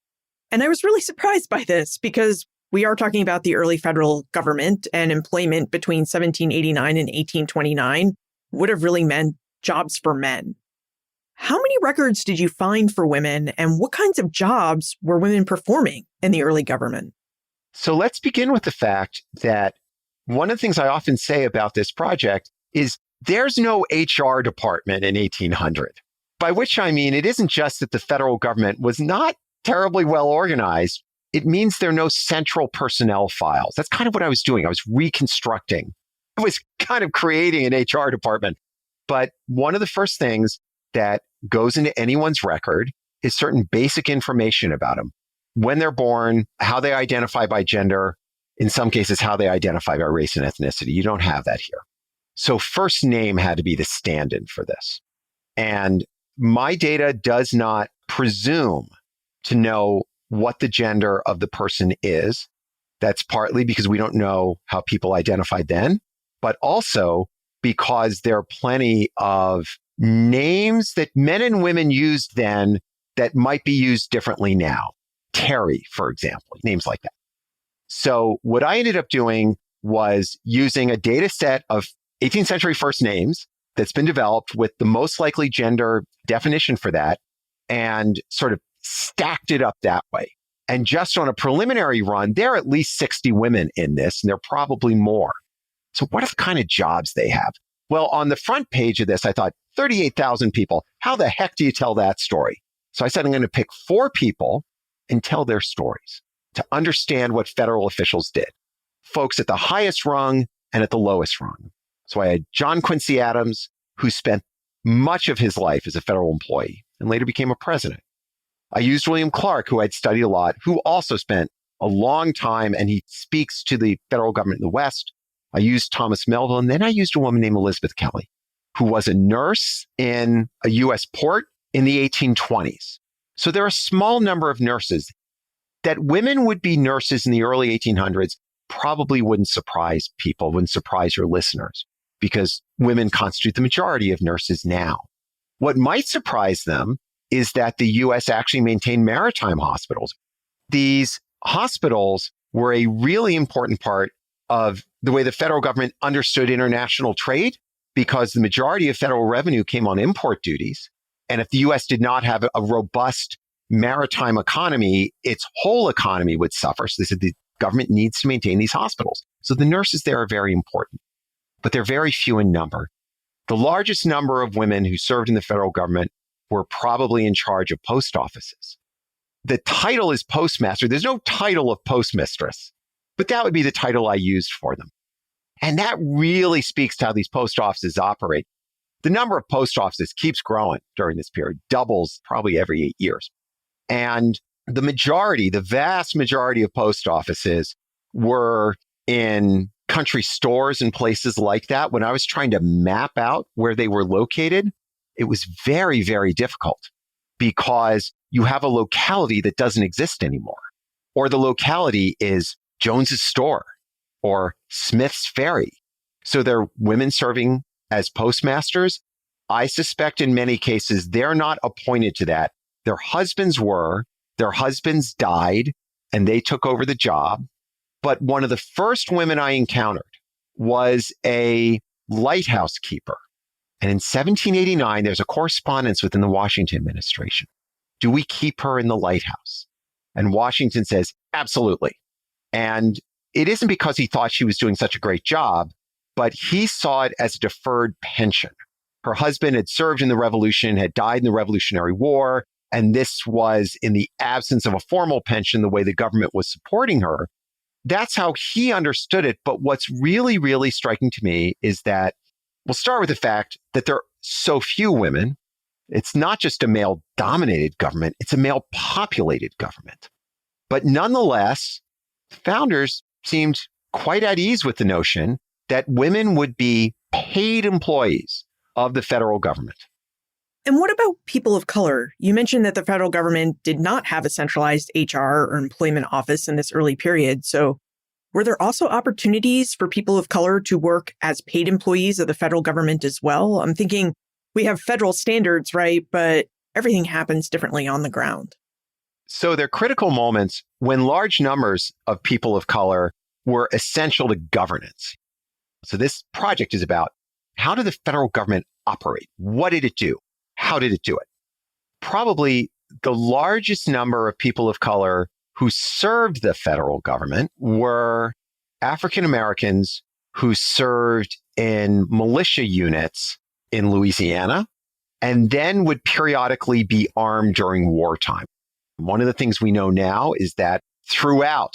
And I was really surprised by this because we are talking about the early federal government, and employment between 1789 and 1829 would have really meant jobs for men. How many records did you find for women, and what kinds of jobs were women performing in the early government? So let's begin with the fact that one of the things I often say about this project is there's no HR department in 1800, by which I mean it isn't just that the federal government was not terribly well organized. it means there are no central personnel files. That's kind of what I was doing. I was reconstructing. I was kind of creating an HR department. But one of the first things that goes into anyone's record is certain basic information about them. When they're born, how they identify by gender, in some cases, how they identify by race and ethnicity. You don't have that here. So first name had to be the stand-in for this. And my data does not presume to know what the gender of the person is. That's partly because we don't know how people identified then, but also because there are plenty of names that men and women used then that might be used differently now. Terry, for example, names like that. So what I ended up doing was using a data set of 18th century first names that's been developed with the most likely gender definition for that and sort of stacked it up that way. And just on a preliminary run, there are at least 60 women in this, and there are probably more. So what are the kind of jobs they have? Well, on the front page of this, I thought 38,000 people. How the heck do you tell that story? So I said, I'm going to pick 4 people and tell their stories to understand what federal officials did. Folks at the highest rung and at the lowest rung. So I had John Quincy Adams, who spent much of his life as a federal employee and later became a president. I used William Clark, who I'd studied a lot, who also spent a long time, and he speaks to the federal government in the West. I used Thomas Melville, and then I used a woman named Elizabeth Kelly, who was a nurse in a U.S. port in the 1820s. So there are a small number of nurses. That women would be nurses in the early 1800s probably wouldn't surprise people, wouldn't surprise your listeners, because women constitute the majority of nurses now. What might surprise them is that the U.S. actually maintained maritime hospitals. These hospitals were a really important part of the way the federal government understood international trade, because the majority of federal revenue came on import duties. And if the U.S. did not have a robust maritime economy, its whole economy would suffer. So they said the government needs to maintain these hospitals. So the nurses there are very important, but they're very few in number. The largest number of women who served in the federal government were probably in charge of post offices. The title is postmaster. There's no title of postmistress, but that would be the title I used for them. And that really speaks to how these post offices operate. The number of post offices keeps growing during this period, doubles probably every 8 years. And the vast majority of post offices were in country stores and places like that. When I was trying to map out where they were located, it was very, very difficult because you have a locality that doesn't exist anymore. Or the locality is Jones's store or Smith's Ferry. So there are women serving as postmasters. I suspect in many cases, they're not appointed to that. Their husbands were, their husbands died, and they took over the job. But one of the first women I encountered was a lighthouse keeper. And in 1789, there's a correspondence within the Washington administration. Do we keep her in the lighthouse? And Washington says, absolutely. And it isn't because he thought she was doing such a great job, but he saw it as a deferred pension. Her husband had served in the Revolution, had died in the Revolutionary War, and this was in the absence of a formal pension, the way the government was supporting her. That's how he understood it. But what's really, really striking to me is that we'll start with the fact that there are so few women. It's not just a male-dominated government, it's a male-populated government. But nonetheless, founders seemed quite at ease with the notion that women would be paid employees of the federal government. And what about people of color? You mentioned that the federal government did not have a centralized HR or employment office in this early period. So were there also opportunities for people of color to work as paid employees of the federal government as well? I'm thinking we have federal standards, right? But everything happens differently on the ground. So there are critical moments when large numbers of people of color were essential to governance. So this project is about how did the federal government operate? What did it do? How did it do it? Probably the largest number of people of color who served the federal government were African Americans who served in militia units in Louisiana and then would periodically be armed during wartime. One of the things we know now is that throughout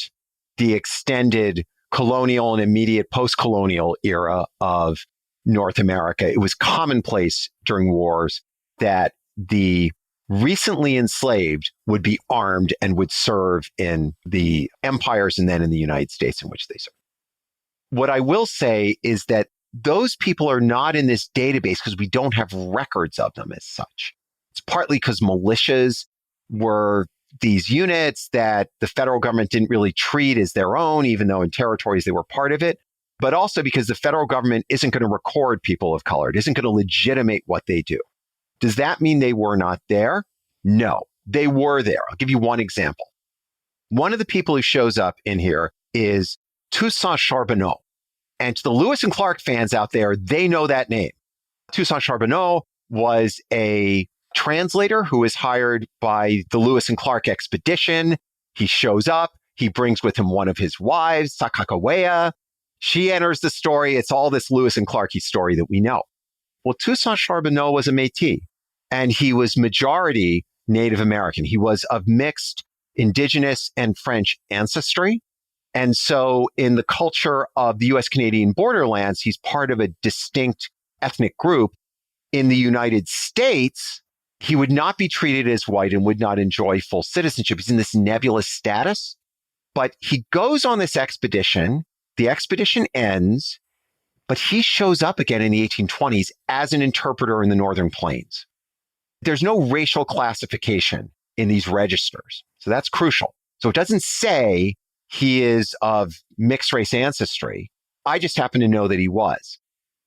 the extended colonial and immediate post-colonial era of North America. It was commonplace during wars that the recently enslaved would be armed and would serve in the empires and then in the United States in which they served. What I will say is that those people are not in this database because we don't have records of them as such. It's partly because militias were these units that the federal government didn't really treat as their own, even though in territories they were part of it, but also because the federal government isn't going to record people of color. It isn't going to legitimate what they do. Does that mean they were not there? No, they were there. I'll give you one example. One of the people who shows up in here is Toussaint Charbonneau. And to the Lewis and Clark fans out there, they know that name. Toussaint Charbonneau was a translator who was hired by the Lewis and Clark expedition. He shows up. He brings with him one of his wives, Sakakawea. She enters the story. It's all this Lewis and Clark-y story that we know. Well, Toussaint Charbonneau was a Métis, and he was majority Native American. He was of mixed Indigenous and French ancestry. And so in the culture of the US-Canadian borderlands, he's part of a distinct ethnic group. In the United States, he would not be treated as white and would not enjoy full citizenship. He's in this nebulous status. But he goes on this expedition. The expedition ends, but he shows up again in the 1820s as an interpreter in the Northern Plains. There's no racial classification in these registers. So that's crucial. So it doesn't say he is of mixed race ancestry. I just happen to know that he was.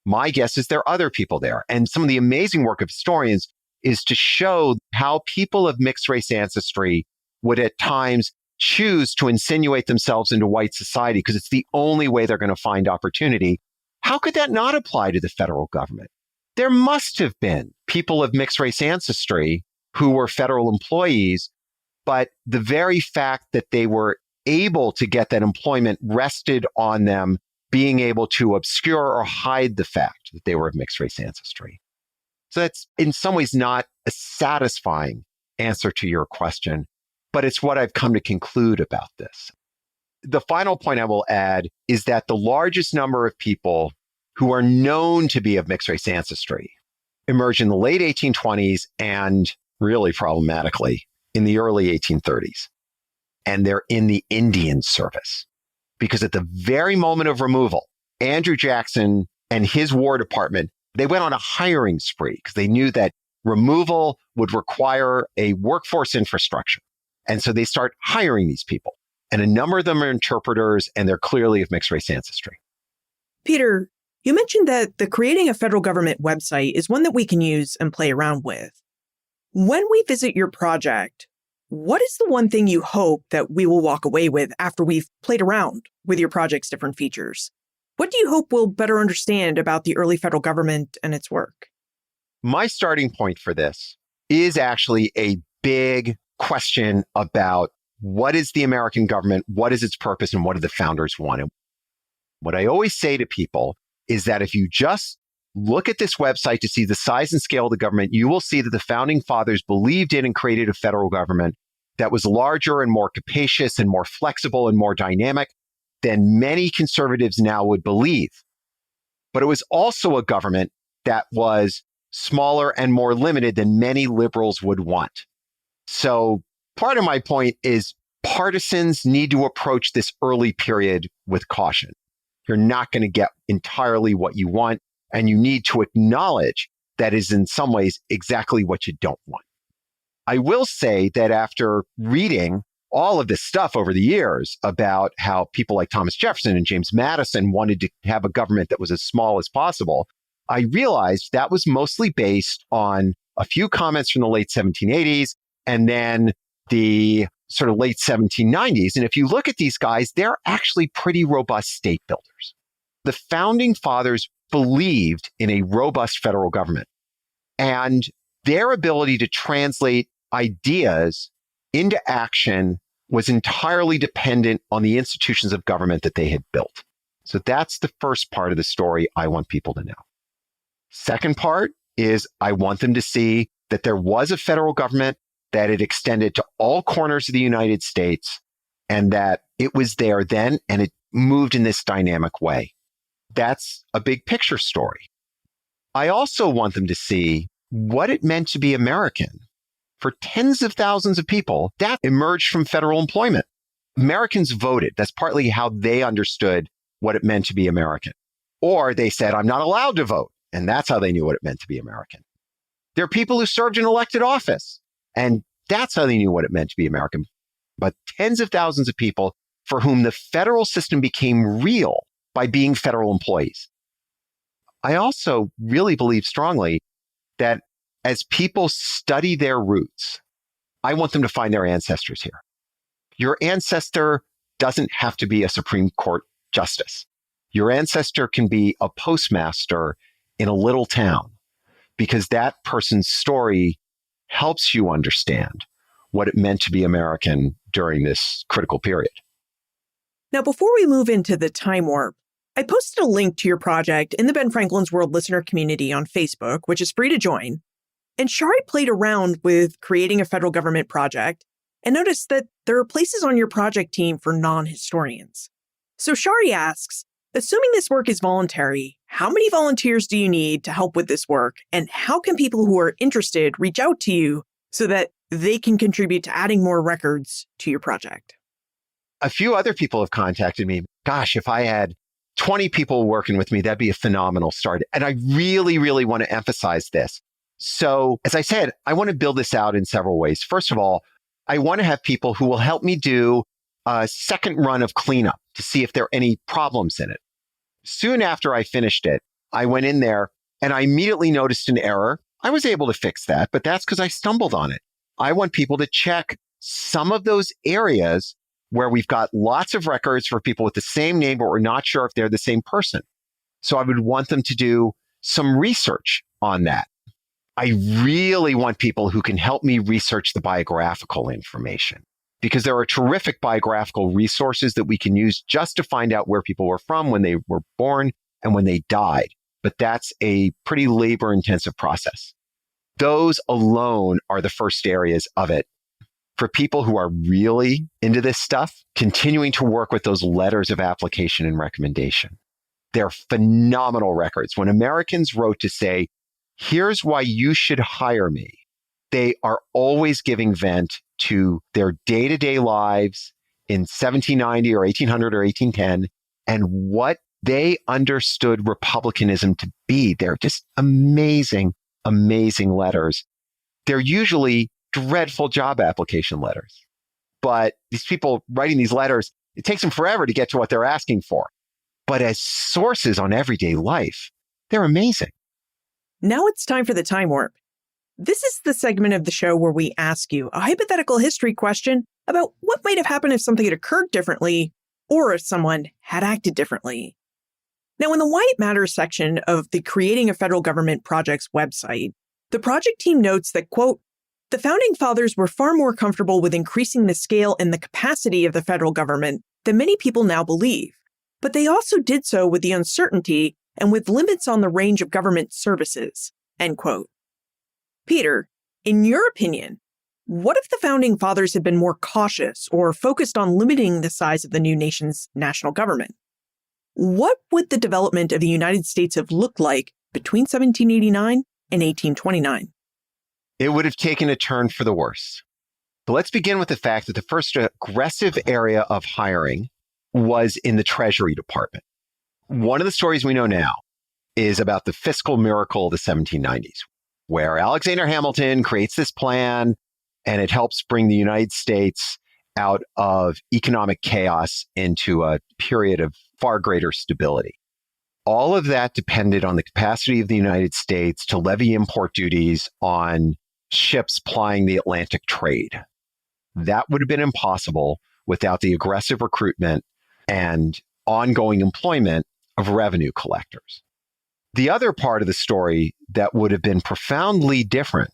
My guess is there are other people there. And some of the amazing work of historians is to show how people of mixed race ancestry would at times choose to insinuate themselves into white society because it's the only way they're going to find opportunity. How could that not apply to the federal government? There must have been people of mixed race ancestry who were federal employees, but the very fact that they were able to get that employment rested on them being able to obscure or hide the fact that they were of mixed race ancestry. So that's in some ways not a satisfying answer to your question, but it's what I've come to conclude about this. The final point I will add is that the largest number of people who are known to be of mixed race ancestry emerged in the late 1820s and really problematically in the early 1830s. And they're in the Indian service. Because at the very moment of removal, Andrew Jackson and his War Department, they went on a hiring spree because they knew that removal would require a workforce infrastructure. And so they start hiring these people. And a number of them are interpreters, and they're clearly of mixed race ancestry. Peter, you mentioned that the Creating a Federal Government website is one that we can use and play around with. When we visit your project, what is the one thing you hope that we will walk away with after we've played around with your project's different features? What do you hope we'll better understand about the early federal government and its work? My starting point for this is actually a big question about what is the American government, what is its purpose, and what do the founders want? And what I always say to people is that if you just look at this website to see the size and scale of the government, you will see that the founding fathers believed in and created a federal government that was larger and more capacious and more flexible and more dynamic than many conservatives now would believe. But it was also a government that was smaller and more limited than many liberals would want. So part of my point is partisans need to approach this early period with caution. You're not going to get entirely what you want, and you need to acknowledge that is in some ways exactly what you don't want. I will say that after reading all of this stuff over the years about how people like Thomas Jefferson and James Madison wanted to have a government that was as small as possible, I realized that was mostly based on a few comments from the late 1780s and then the sort of late 1790s. And if you look at these guys, they're actually pretty robust state builders. The founding fathers believed in a robust federal government, and their ability to translate ideas into action was entirely dependent on the institutions of government that they had built. So that's the first part of the story I want people to know. Second part is I want them to see that there was a federal government that had extended to all corners of the United States and that it was there then and it moved in this dynamic way. That's a big picture story. I also want them to see what it meant to be American for tens of thousands of people that emerged from federal employment. Americans voted. That's partly how they understood what it meant to be American. Or they said, I'm not allowed to vote. And that's how they knew what it meant to be American. There are people who served in elected office, and that's how they knew what it meant to be American. But tens of thousands of people for whom the federal system became real by being federal employees. I also really believe strongly that as people study their roots, I want them to find their ancestors here. Your ancestor doesn't have to be a Supreme Court justice. Your ancestor can be a postmaster in a little town, because that person's story helps you understand what it meant to be American during this critical period. Now, before we move into the time warp, I posted a link to your project in the Ben Franklin's World listener community on Facebook, which is free to join. And Shari played around with creating a federal government project and noticed that there are places on your project team for non-historians. So Shari asks, assuming this work is voluntary, how many volunteers do you need to help with this work? And how can people who are interested reach out to you so that they can contribute to adding more records to your project? A few other people have contacted me. Gosh, if I had 20 people working with me, that'd be a phenomenal start. And I really, really want to emphasize this. So as I said, I want to build this out in several ways. First of all, I want to have people who will help me do a second run of cleanup to see if there are any problems in it. Soon after I finished it, I went in there and I immediately noticed an error. I was able to fix that, but that's because I stumbled on it. I want people to check some of those areas where we've got lots of records for people with the same name, but we're not sure if they're the same person. So I would want them to do some research on that. I really want people who can help me research the biographical information, because there are terrific biographical resources that we can use just to find out where people were from when they were born and when they died. But that's a pretty labor-intensive process. Those alone are the first areas of it. For people who are really into this stuff, continuing to work with those letters of application and recommendation. They're phenomenal records. When Americans wrote to say, here's why you should hire me, they are always giving vent to their day-to-day lives in 1790 or 1800 or 1810 and what they understood republicanism to be. They're just amazing, amazing letters. They're usually dreadful job application letters. But these people writing these letters, it takes them forever to get to what they're asking for. But as sources on everyday life, they're amazing. Now it's time for the time warp. This is the segment of the show where we ask you a hypothetical history question about what might have happened if something had occurred differently or if someone had acted differently. Now, in the Why It Matters section of the Creating a Federal Government Project's website, the project team notes that, quote, the founding fathers were far more comfortable with increasing the scale and the capacity of the federal government than many people now believe. But they also did so with the uncertainty and with limits on the range of government services, end quote. Peter, in your opinion, what if the founding fathers had been more cautious or focused on limiting the size of the new nation's national government? What would the development of the United States have looked like between 1789 and 1829? It would have taken a turn for the worse. But let's begin with the fact that the first aggressive area of hiring was in the Treasury Department. One of the stories we know now is about the fiscal miracle of the 1790s, where Alexander Hamilton creates this plan and it helps bring the United States out of economic chaos into a period of far greater stability. All of that depended on the capacity of the United States to levy import duties on ships plying the Atlantic trade. That would have been impossible without the aggressive recruitment and ongoing employment of revenue collectors. The other part of the story that would have been profoundly different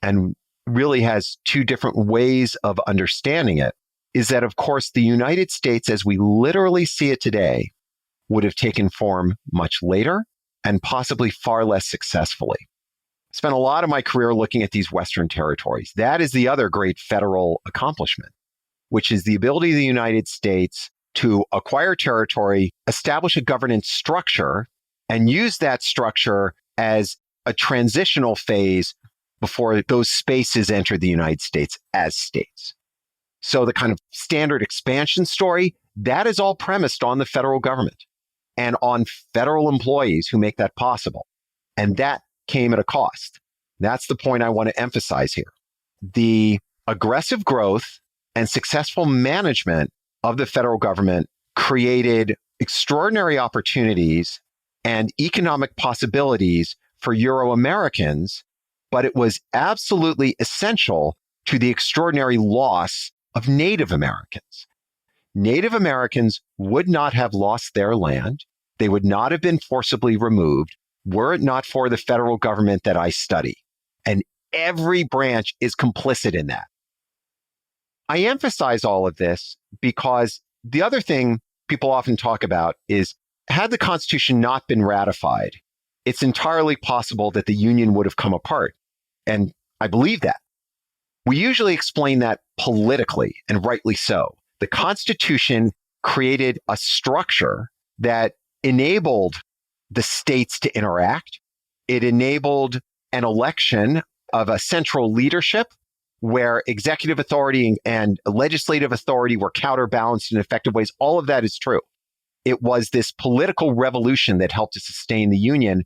and really has two different ways of understanding it is that, of course, the United States, as we literally see it today, would have taken form much later and possibly far less successfully. I spent a lot of my career looking at these Western territories. That is the other great federal accomplishment. which is the ability of the United States to acquire territory, establish a governance structure, and use that structure as a transitional phase before those spaces enter the United States as states. So the kind of standard expansion story, that is all premised on the federal government and on federal employees who make that possible. And that came at a cost. That's the point I want to emphasize here. The aggressive growth and successful management of the federal government created extraordinary opportunities and economic possibilities for Euro-Americans, but it was absolutely essential to the extraordinary loss of Native Americans. Native Americans would not have lost their land. They would not have been forcibly removed were it not for the federal government that I study. And every branch is complicit in that. I emphasize all of this because the other thing people often talk about is, had the Constitution not been ratified, it's entirely possible that the Union would have come apart. And I believe that. We usually explain that politically, and rightly so. The Constitution created a structure that enabled the states to interact. It enabled an election of a central leadership where executive authority and legislative authority were counterbalanced in effective ways. All of that is true. It was this political revolution that helped to sustain the Union.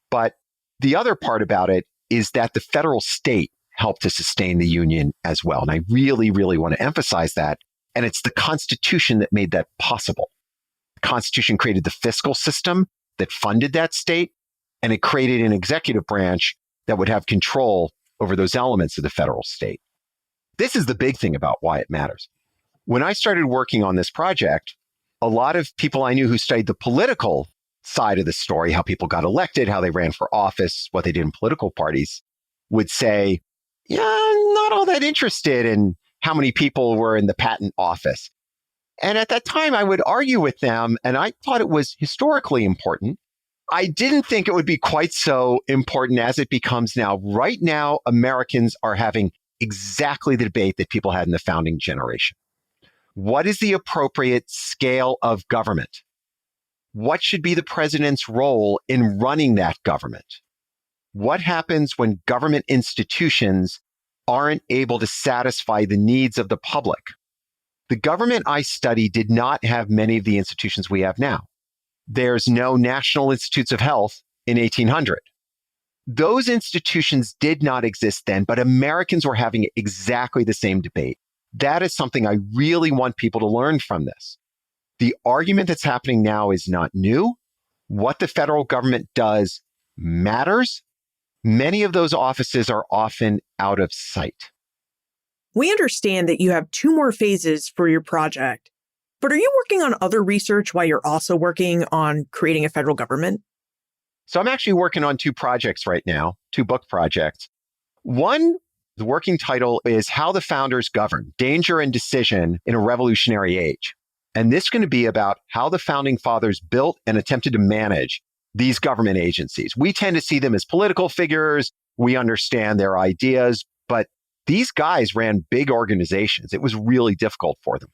But the other part about it is that the federal state helped to sustain the Union as well. And I really, really want to emphasize that. And it's the Constitution that made that possible. The Constitution created the fiscal system that funded that state, and it created an executive branch that would have control over those elements of the federal state. This is the big thing about why it matters. When I started working on this project, a lot of people I knew who studied the political side of the story, how people got elected, how they ran for office, what they did in political parties, would say, yeah, I'm not all that interested in how many people were in the patent office. And at that time, I would argue with them, and I thought it was historically important. I didn't think it would be quite so important as it becomes now. Right now, Americans are having exactly the debate that people had in the founding generation. What is the appropriate scale of government? What should be the president's role in running that government? What happens when government institutions aren't able to satisfy the needs of the public? The government I study did not have many of the institutions we have now. There's no National Institutes of Health in 1800. Those institutions did not exist then, but Americans were having exactly the same debate. That is something I really want people to learn from this. The argument that's happening now is not new. What the federal government does matters. Many of those offices are often out of sight. We understand that you have 2 more phases for your project, but are you working on other research while you're also working on creating a federal government? So I'm actually working on 2 projects right now, 2 book projects. One, the working title is How the Founders Governed: Danger and Decision in a Revolutionary Age. And this is going to be about how the founding fathers built and attempted to manage these government agencies. We tend to see them as political figures. We understand their ideas, but these guys ran big organizations. It was really difficult for them.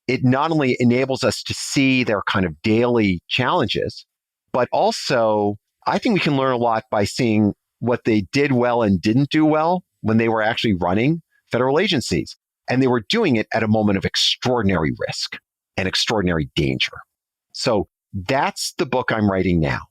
It not only enables us to see their kind of daily challenges, but also I think we can learn a lot by seeing what they did well and didn't do well when they were actually running federal agencies. And they were doing it at a moment of extraordinary risk and extraordinary danger. So that's the book I'm writing now.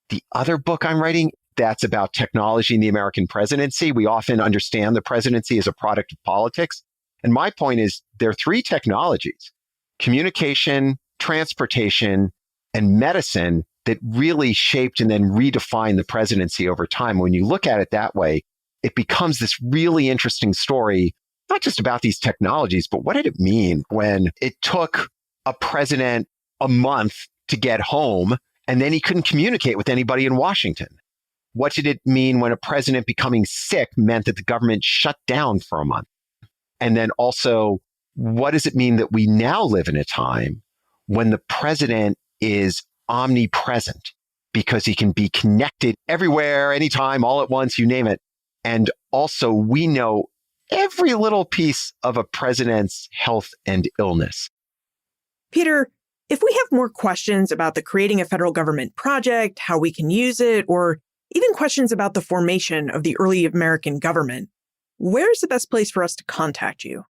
The other book I'm writing, that's about technology in the American presidency. We often understand the presidency as a product of politics. And my point is there are 3 technologies: communication, transportation, and medicine that really shaped and then redefined the presidency over time. When you look at it that way, it becomes this really interesting story, not just about these technologies, but what did it mean when it took a president a month to get home and then he couldn't communicate with anybody in Washington? What did it mean when a president becoming sick meant that the government shut down for a month? And then also, what does it mean that we now live in a time when the president is omnipresent because he can be connected everywhere, anytime, all at once, you name it. And also, we know every little piece of a president's health and illness. Peter, if we have more questions about the Creating a Federal Government project, how we can use it, or even questions about the formation of the early American government, where's the best place for us to contact you?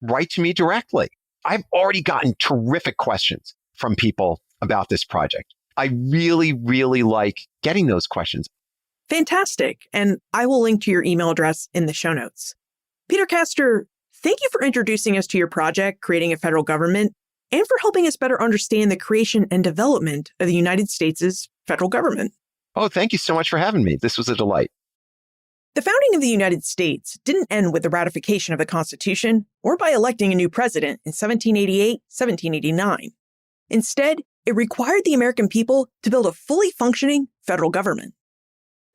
Write to me directly. I've already gotten terrific questions from people about this project. I really, really like getting those questions. Fantastic. And I will link to your email address in the show notes. Peter Castor, thank you for introducing us to your project, Creating a Federal Government, and for helping us better understand the creation and development of the United States' federal government. Oh, thank you so much for having me. This was a delight. The founding of the United States didn't end with the ratification of the Constitution or by electing a new president in 1788, 1789. Instead, it required the American people to build a fully functioning federal government.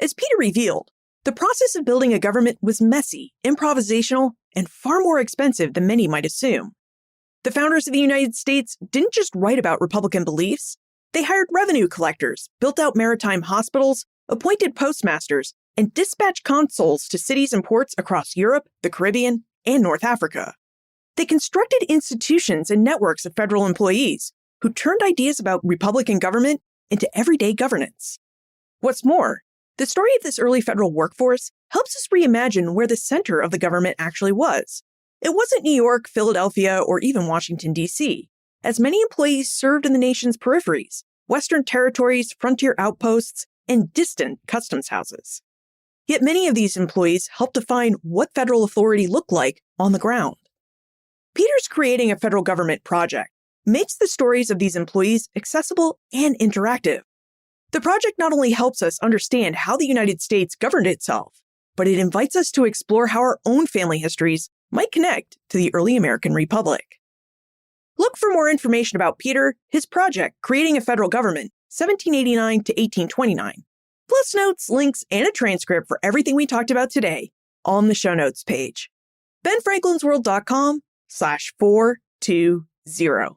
As Peter revealed, the process of building a government was messy, improvisational, and far more expensive than many might assume. The founders of the United States didn't just write about Republican beliefs. They hired revenue collectors, built out maritime hospitals, appointed postmasters, and dispatched consuls to cities and ports across Europe, the Caribbean, and North Africa. They constructed institutions and networks of federal employees who turned ideas about Republican government into everyday governance. What's more, the story of this early federal workforce helps us reimagine where the center of the government actually was. It wasn't New York, Philadelphia, or even Washington, D.C., as many employees served in the nation's peripheries, Western territories, frontier outposts, and distant customs houses. Yet many of these employees helped define what federal authority looked like on the ground. Peter's Creating a Federal Government project makes the stories of these employees accessible and interactive. The project not only helps us understand how the United States governed itself, but it invites us to explore how our own family histories might connect to the early American Republic. Look for more information about Peter, his project, Creating a Federal Government, 1789 to 1829, plus notes, links, and a transcript for everything we talked about today on the show notes page. benfranklinsworld.com/420.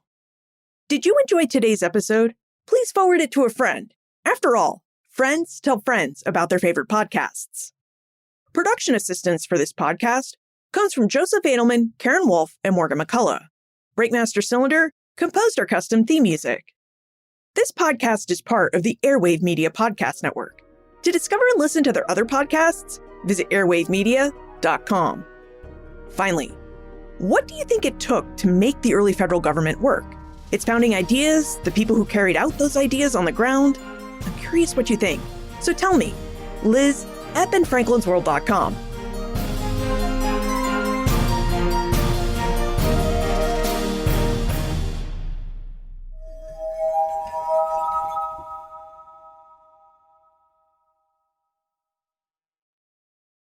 Did you enjoy today's episode? Please forward it to a friend. After all, friends tell friends about their favorite podcasts. Production assistance for this podcast comes from Joseph Adelman, Karen Wolf, and Morgan McCullough. Breakmaster Cylinder composed our custom theme music. This podcast is part of the Airwave Media Podcast Network. To discover and listen to their other podcasts, visit airwavemedia.com. Finally, what do you think it took to make the early federal government work? Its founding ideas, the people who carried out those ideas on the ground? I'm curious what you think. So tell me, Liz at benfranklinsworld.com.